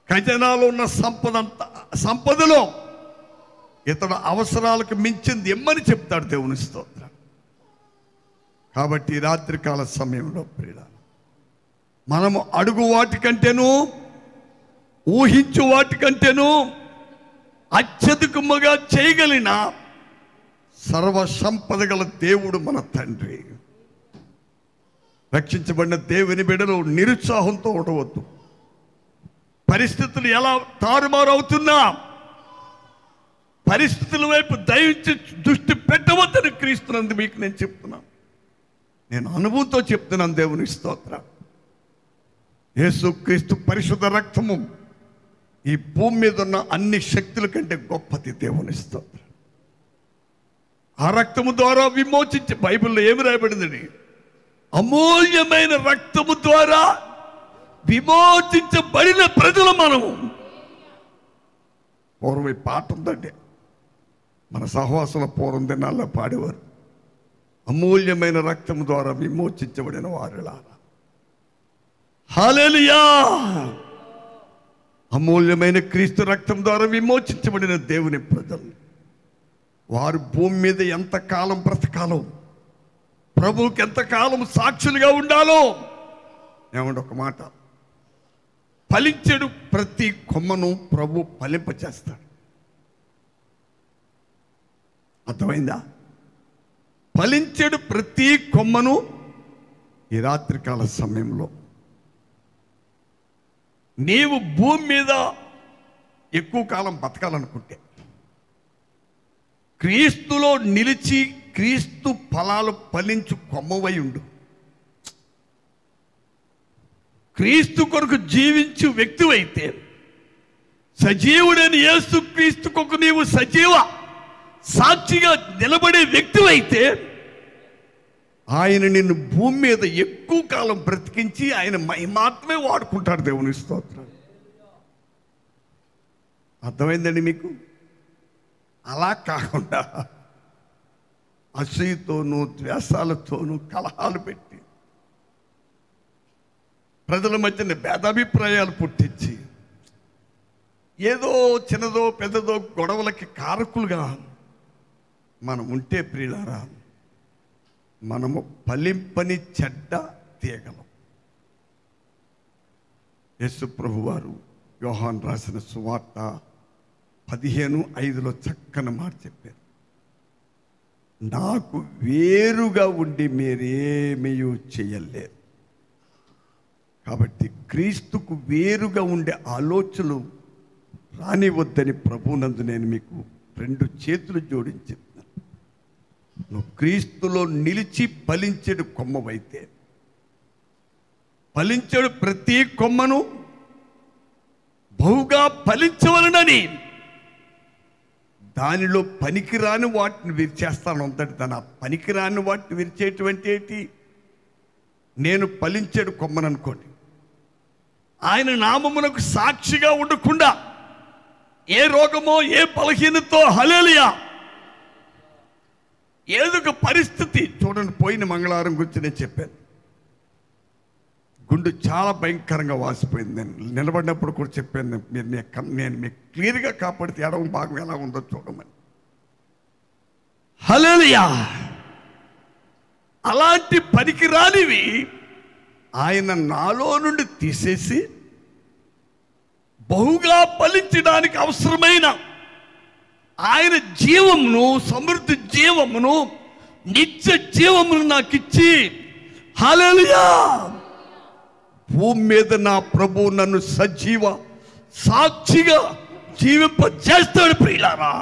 ఖజానాలో ఉన్న సంపదలో ఇతడు అవసరాలకు మించింది ఇమ్మని చెప్తాడు. దేవుని స్తోత్రం. కాబట్టి రాత్రికాల సమయంలో ప్రియులారా, మనము అడుగు వాటికంటేను, ఊహించు వాటికంటేను అత్యధికముగా చేయగలిగిన సర్వ సంపద గల దేవుడు మన తండ్రి. రక్షించబడిన దేవుని బిడ్డలు నిరుత్సాహంతో ఉండవద్దు. పరిస్థితులు ఎలా తారుమారు అవుతున్నా పరిస్థితుల వైపు దయించి దృష్టి పెట్టవద్దని క్రీస్తునందు మీకు నేను చెప్తున్నాను. నేను అనుభవంతో చెప్తున్నాను. దేవుని స్తోత్రం. యేసుక్రీస్తు పరిశుద్ధ రక్తము ఈ భూమి మీద ఉన్న అన్ని శక్తుల కంటే గొప్పది. దేవుని స్తోత్రం. ఆ రక్తము ద్వారా విమోచించి, బైబిల్లో ఏమి రాయబడిందండి? అమూల్యమైన రక్తము ద్వారా విమోచించబడిన ప్రజలు మనము. పూర్వ పాట ఉందండి, మన సహవాసుల పూర్వం దినాల్లో పాడేవారు. అమూల్యమైన రక్తము ద్వారా విమోచించబడిన వారులారా. హల్లెలూయా. అమూల్యమైన క్రీస్తు రక్తం ద్వారా విమోచించబడిన దేవుని ప్రజలు వారు భూమి మీద ఎంతకాలం బ్రతకాలో, ప్రభువుకి ఎంతకాలం సాక్షులుగా ఉండాలో. ఏమంటే ఒక మాట, ఫలించెడు ప్రతి కొమ్మను ప్రభు ఫలింపచేస్తాడు. అర్థమైందా? ఫలించెడు ప్రతి కొమ్మను. ఈ రాత్రికాల సమయంలో నీవు భూమి మీద ఎక్కువ కాలం బతకాలనుకుంటే క్రీస్తులో నిలిచి క్రీస్తు ఫలాలు ఫలించు కొమ్మవై ఉండు. క్రీస్తు కొరకు జీవించు వ్యక్తివైతే, సజీవుడైన యేసు క్రీస్తు కొరకు నీవు సజీవ సాక్షిగా నిలబడే వ్యక్తివైతే ఆయన నిన్ను భూమి మీద ఎక్కువ కాలం బ్రతికించి ఆయన మాత్రమే వాడుకుంటాడు. దేవుని స్తోత్రం. అర్థమైందండి మీకు? అలా కాకుండా అసూయతోనూ ద్వేషాలతోనూ కలహాలు పెట్టి ప్రజల మధ్యన భేదాభిప్రాయాలు పుట్టించి ఏదో చిన్నదో పెద్దదో గొడవలకి కారకులుగా మనం ఉంటే ప్రియులారా, మనము ఫలింపని చెడ్డ తీగలం. యేసు ప్రభు వారు యోహాను రాసిన సువార్త 15:5 చక్కని మాట చెప్పారు. నాకు వేరుగా ఉండి మీరేమీ చేయలేరు. కాబట్టి క్రీస్తుకు వేరుగా ఉండే ఆలోచనలు రానివద్దని ప్రభునందు నేను మీకు 2 చేతులు జోడించి చెప్తాను. నువ్వు క్రీస్తులో నిలిచి ఫలించెడు కొమ్మవైతే, ఫలించెడు ప్రతి కొమ్మను బహుగా ఫలించవలనని దానిలో పనికిరాని వాటిని విరిచేస్తాను అంతటి. తన పనికిరాని వాటిని విరిచేటువంటి ఏంటి? నేను ఫలించెడు కొమ్మను అనుకోండి. ఆయన నామమునకు సాక్షిగా ఉండకుండా ఏ రోగమో ఏ బలహీనతో, హల్లెలూయా, ఏదో ఒక పరిస్థితి చూడండి. పోయిన మంగళవారం గురించి నేను చెప్పాను, గుండు చాలా భయంకరంగా వాసిపోయింది. నేను నిలబడినప్పుడు కూడా చెప్పాను, నేను మీకు క్లియర్గా కాపాడితే ఎడమ భాగం ఎలా ఉందో చూడమని. హల్లెలూయా. అలాంటి పనికిరానివి ఆయన నాలో నుండి తీసేసి బహుగా ఫలించడానికి అవసరమైన ఆయన జీవమును, సమృద్ధి జీవమును, నిత్య జీవమును నాకు ఇచ్చి, హల్లెలూయా, భూమి మీద నా ప్రభువు నన్ను సజీవ సాక్షిగా జీవింపజేస్తాడు ప్రియులారా.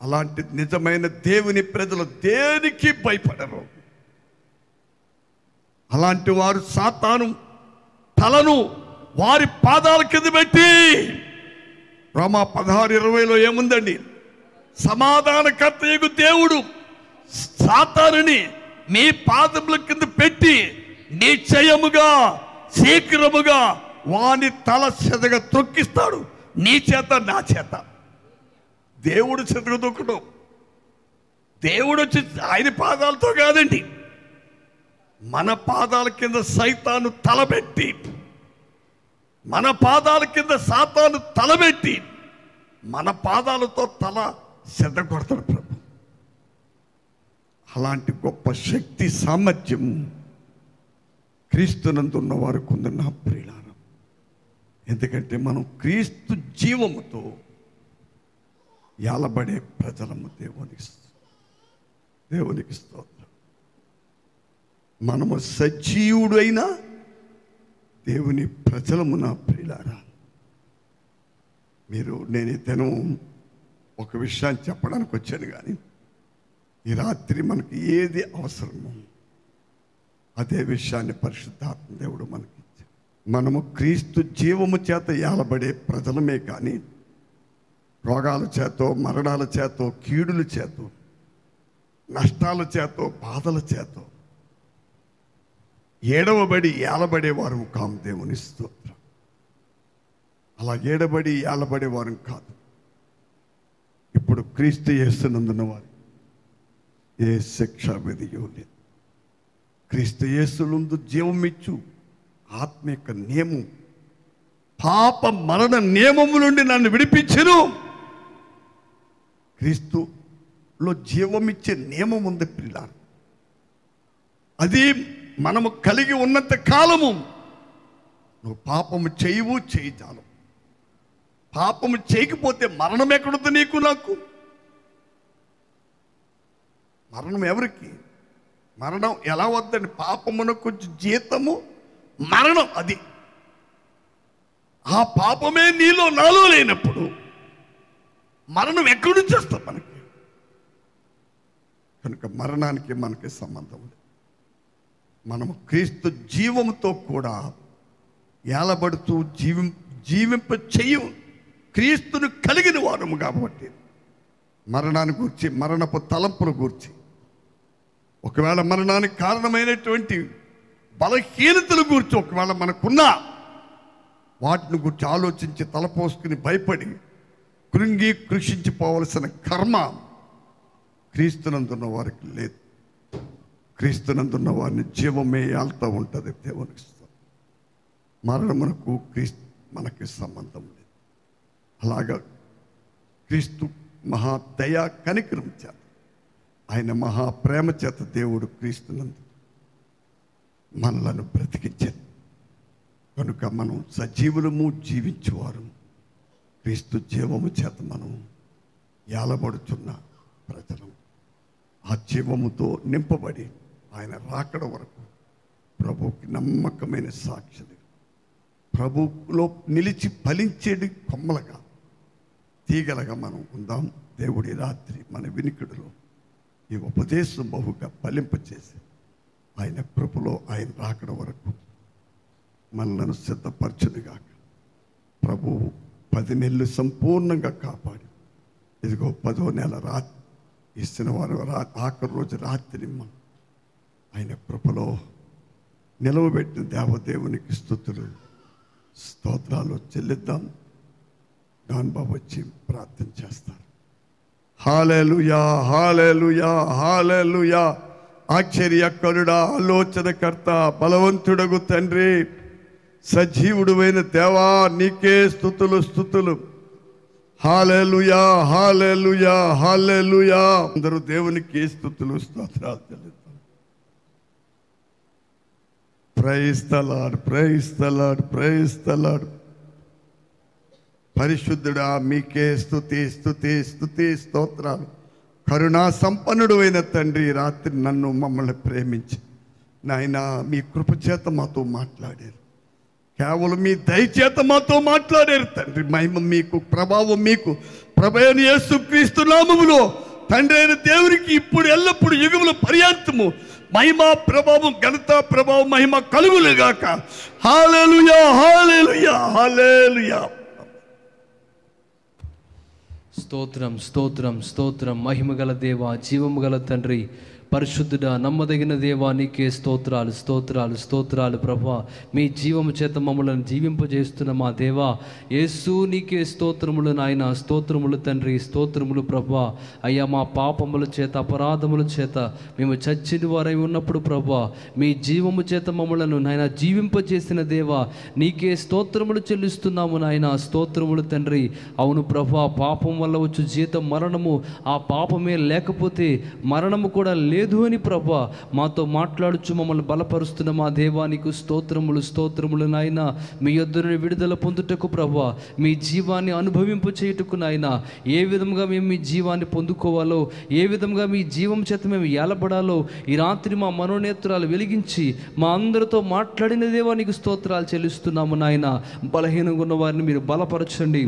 అలాంటి నిజమైన దేవుని ప్రజలు దేనికి భయపడరు. అలాంటి వారు సాతాను తలను వారి పాదాల కింద పెట్టి, రోమా 16:20 ఏముందండి? సమాధానకర్తయగు దేవుడు సాతానుని మీ పాదముల కింద పెట్టి నిశ్చయముగా శీఘ్రముగా వాని తల చెదగ తొక్కిస్తాడు, నీ చేత నా చేత. దేవుడు చెదగ తొక్కడం, దేవుడు వచ్చి ఆయన పాదాలతో కాదండి, మన పాదాల కింద సైతాను తలబెట్టి, మన పాదాల కింద సాతాను తలబెట్టి మన పాదాలతో తల చెద కొడతాడు ప్రభు. అలాంటి గొప్ప శక్తి సామర్థ్యం క్రీస్తునందు ఉన్న వారికి ఉంది నా ప్రియులారా. ఎందుకంటే మనం క్రీస్తు జీవముతో ఏలబడే ప్రజలము. దేవునికి స్తోత్రం. మనము సజీవుడైన దేవుని ప్రజలము. నా ప్రియులారా, నేను ఈ దినం ఒక విషయాన్ని చెప్పడానికి వచ్చాను, కానీ ఈ రాత్రి మనకి ఏది అవసరమో అదే విషయాన్ని పరిశుద్ధాత్మ దేవుడు మనకి ఇచ్చాడు. మనము క్రీస్తు జీవము చేత ఏలబడే ప్రజలమే, కానీ రోగాల చేతో, మరణాల చేతో, కీడుల చేతో, నష్టాల చేతో, బాధల చేతో ఏడవబడి ఏలబడేవారు కాము. దేవుని స్తోత్రం. అలా ఏడబడి ఏలబడేవారు కాదు. ఇప్పుడు క్రీస్తు యేసునందున్న వారు ఏ శిక్ష విధియో లేదు. క్రీస్తు యేసునందు జీవమిచ్చు ఆత్మిక నియమం, పాప మరణ నియమము నుండి నన్ను విడిపించును. క్రీస్తులో జీవమిచ్చే నియమం ఉంది ప్రియులారా. అది మనము కలిగి ఉన్నంత కాలము నువ్వు పాపము చేయవు, చేయజాలవు. పాపము చేయకపోతే మరణం ఎక్కడుంది నీకు, నాకు? మరణం ఎవరికి? మరణం ఎలా వద్దండి? పాపమునకు జీతము మరణం. అది ఆ పాపమే నీలో నాలో లేనప్పుడు మరణం ఎక్కడి నుంచి వస్తుంది మనకి? కనుక మరణానికి మనకి సంబంధం లేదు. మనము క్రీస్తు జీవముతో కూడా ఏలబడుతూ జీవింప చేయు క్రీస్తును కలిగిన వారము కాబట్టి మరణాన్ని గూర్చి, మరణపు తలంపుల గూర్చి, ఒకవేళ మరణానికి కారణమైనటువంటి బలహీనతల గురించి ఒకవేళ మనకున్నా వాటిని గురించి ఆలోచించి తలపోసుకుని భయపడి కృంగి కృషించిపోవలసిన కర్మ క్రీస్తునందున్న వారికి లేదు. క్రీస్తునందున్న వారిని జీవమే ఏళ్తూ ఉంటుంది. దేవునికి మరణమునకు క్రీస్తు మనకి సంబంధం లేదు. అలాగా క్రీస్తు మహాదయ కనికరం చేత, ఆయన మహాప్రేమ చేత దేవుడు క్రీస్తునందు మనలను బ్రతికించారు. కనుక మనం సజీవులము, జీవించేవారు. క్రీస్తు జీవము చేత మనం ఏలబడుచున్న ప్రజలు. ఆ జీవముతో నింపబడి ఆయన రాకడ వరకు ప్రభువుకి నమ్మకమైన సాక్షులు, ప్రభువులో నిలిచి ఫలించేది కొమ్మలుగా, తీగలగా మనం ఉందాం. దేవుడి రాత్రి మన వినికిడిలో ఈ ఉపదేశం బహుగా ఫలింపచేసి ఆయన కృపలో ఆయన రాకడ వరకు మనలను సిద్ధపరచునుగాక. ప్రభువు 10 నెలలు సంపూర్ణంగా కాపాడి, ఇదిగో 10వ నెల రాత్రి, ఈ శనివారం ఆఖరి రోజు రాత్రి మనం ఆయన కృపలో నిలవబెట్టిన దేవదేవునికి స్తుతులు, స్తోత్రాలు చెల్లిద్దాం. డాన్ బాబు వచ్చి ప్రార్థన చేస్తారు. హల్లెలూయా, హల్లెలూయా, హల్లెలూయా. ఆశ్చర్యకరుడా, ఆలోచనకర్త, బలవంతుడగు తండ్రి, సజీవుడువైన దేవా, నీకే స్తుతులు, స్తుతులు. హల్లెలూయా, హల్లెలూయా, హల్లెలూయా. అందరూ దేవునికి స్తుతులు, స్తోత్రాలు చెల్లిద్దాం. Praise the lord, praise the lord, praise the lord. పరిశుద్ధుడా, మీకే స్తుతి, స్తుతి, స్తుతి, స్తోత్రాలు. కరుణా సంపన్నుడు అయిన తండ్రి, రాత్రి నన్ను మమ్మల్ని ప్రేమించి నాయన మీ కృపచేత మాతో మాట్లాడారు. కేవలం మీ దయచేత మాతో మాట్లాడారు తండ్రి. మహిమ మీకు, ప్రభావం మీకు. ప్రభువైన యేసుక్రీస్తు నామములో తండ్రి అయిన దేవునికి ఇప్పుడు ఎల్లప్పుడు యుగముల పర్యంతము మహిమ, ప్రభావం, ఘనత, ప్రభావం, మహిమ కలుగులుగాక. హల్లెలూయా, హల్లెలూయా, హల్లెలూయా. స్తోత్రం, స్తోత్రం, స్తోత్రం. మహిమగల దేవా, జీవము గల తండ్రి, పరిశుద్ధుడా, నమ్మదగిన దేవా, నీకే స్తోత్రాలు, స్తోత్రాలు, స్తోత్రాలు. ప్రభా, మీ జీవము చేత మమ్మల్ని జీవింపజేస్తున్న మా దేవా యేసు, నీకే స్తోత్రములు నాయన, స్తోత్రములు తండ్రి, స్తోత్రములు ప్రభా. అయ్యా, మా పాపముల చేత, అపరాధముల చేత మేము చచ్చిన వారై ఉన్నప్పుడు ప్రభా, మీ జీవము చేత మమ్మలను నాయన జీవింపజేసిన దేవా, నీకే స్తోత్రములు చెల్లిస్తున్నాము నాయన, స్తోత్రములు తండ్రి. అవును ప్రభా, పాపం వల్ల వచ్చు జీతం మరణము. ఆ పాపమే లేకపోతే మరణము కూడా లేదు లేదు అని ప్రభా మాతో మాట్లాడుచు మమ్మల్ని బలపరుస్తున్న మా దేవానికి స్తోత్రములు స్తోత్రములు నాయన. మీ యొద్ద నుండి విడుదల పొందుటకు ప్రభా, మీ జీవాన్ని అనుభవింపు చేయుటకు నాయన, ఏ విధంగా మేము మీ జీవాన్ని పొందుకోవాలో, ఏ విధంగా మీ జీవం చేత మేము ఏలబడాలో ఈ రాత్రి మా మనోనేత్రాలు వెలిగించి మా అందరితో మాట్లాడిన దేవానికి స్తోత్రాలు చెల్లిస్తున్నాము నాయన. బలహీనంగా ఉన్న వారిని మీరు బలపరచండి.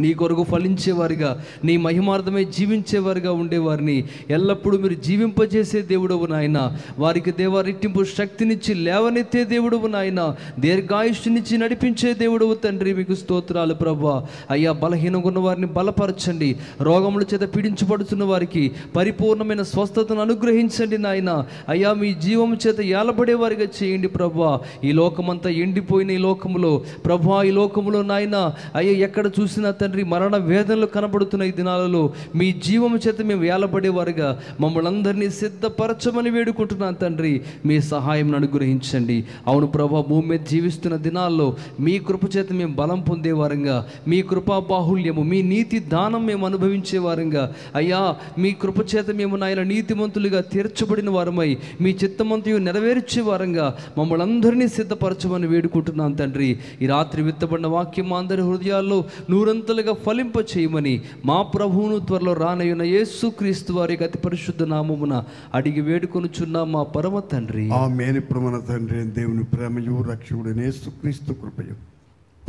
నీ కొరకు ఫలించేవారిగా, నీ మహిమార్థమై జీవించేవారిగా ఉండేవారిని ఎల్లప్పుడూ మీరు జీవింపజేసే దేవుడవు నాయన. వారికి దేవా రెట్టింపు శక్తినిచ్చి లేవనెత్తే దేవుడవు నాయన. దీర్ఘాయుష్నిచ్చి నడిపించే దేవుడవు తండ్రి, మీకు స్తోత్రాలు ప్రభా. అయ్యా, బలహీనంగా ఉన్న వారిని బలపరచండి. రోగముల చేత పీడించబడుతున్న వారికి పరిపూర్ణమైన స్వస్థతను అనుగ్రహించండి నాయన. అయ్యా, మీ జీవము చేత ఏలబడే వారిగా చేయండి ప్రభా. ఈ లోకమంతా ఎండిపోయిన ఈ లోకములో ప్రభా, ఈ లోకములో నాయన అయ్యా ఎక్కడ చూసినా తండ్రి మరణ వేదనలు కనబడుతున్న ఈ దినాలలో మీ జీవము చేత మేము వేలబడేవారుగా మమ్మల్ని అందరినీ సిద్ధపరచమని వేడుకుంటున్నాను తండ్రి. మీ సహాయం అనుగ్రహించండి. అవును ప్రభా, భూమి మీద జీవిస్తున్న దినాల్లో మీ కృప చేత మేము బలం పొందేవారంగా, మీ కృపా బాహుళ్యము, మీ నీతి దానం మేము అనుభవించేవారంగా, అయ్యా మీ కృప చేత మేము నాయన నీతిమంతులుగా తీర్చబడిన వారమై మీ చిత్తమంతయు నెరవేర్చే వారంగా మమ్మల్ని అందరినీ సిద్ధపరచమని వేడుకుంటున్నాను తండ్రి. ఈ రాత్రి విత్తబడిన వాక్యం మా అందరి హృదయాల్లో నూరంతలుగా ఫలింప చేయమని మా ప్రభువును త్వరలో రానయ్యున్న యేసుక్రీస్తు వారి అతి పరిశుద్ధ నామమున అడిగి వేడుకొనుచున్నాం మా పరమ తండ్రి. ఆమేన్. ఇప్పుడు మన తండ్రి అయిన దేవుని ప్రేమయు రక్షకుడైన యేసుక్రీస్తు కృపయు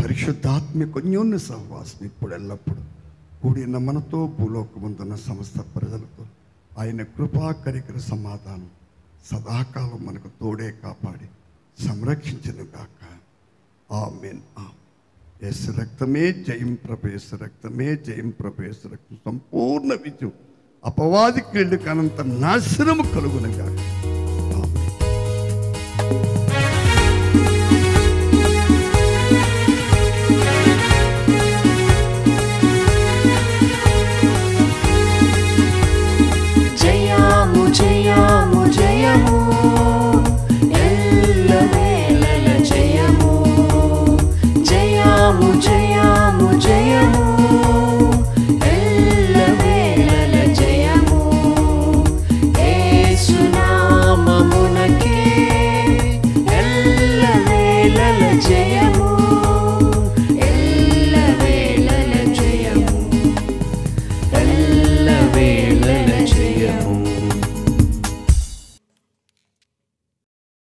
పరిశుద్ధాత్మిక అన్యోన్య సహవాసం ఇప్పుడు ఎల్లప్పుడు కూడిన మనతో భూలోకమందున్న సమస్త ప్రజలతో ఆయన కృపా కరికర సమాధానం సదాకాలం మనకు తోడే కాపాడి సంరక్షించను గాక. ఆమేన్. యేసు రక్తమే జయం ప్రభు, యేసు రక్తమే జయం ప్రభు, యేసు రక్తం సంపూర్ణ విజయం, అపవాది క్రీడకు అనంత నాశనము కలుగునుగాక.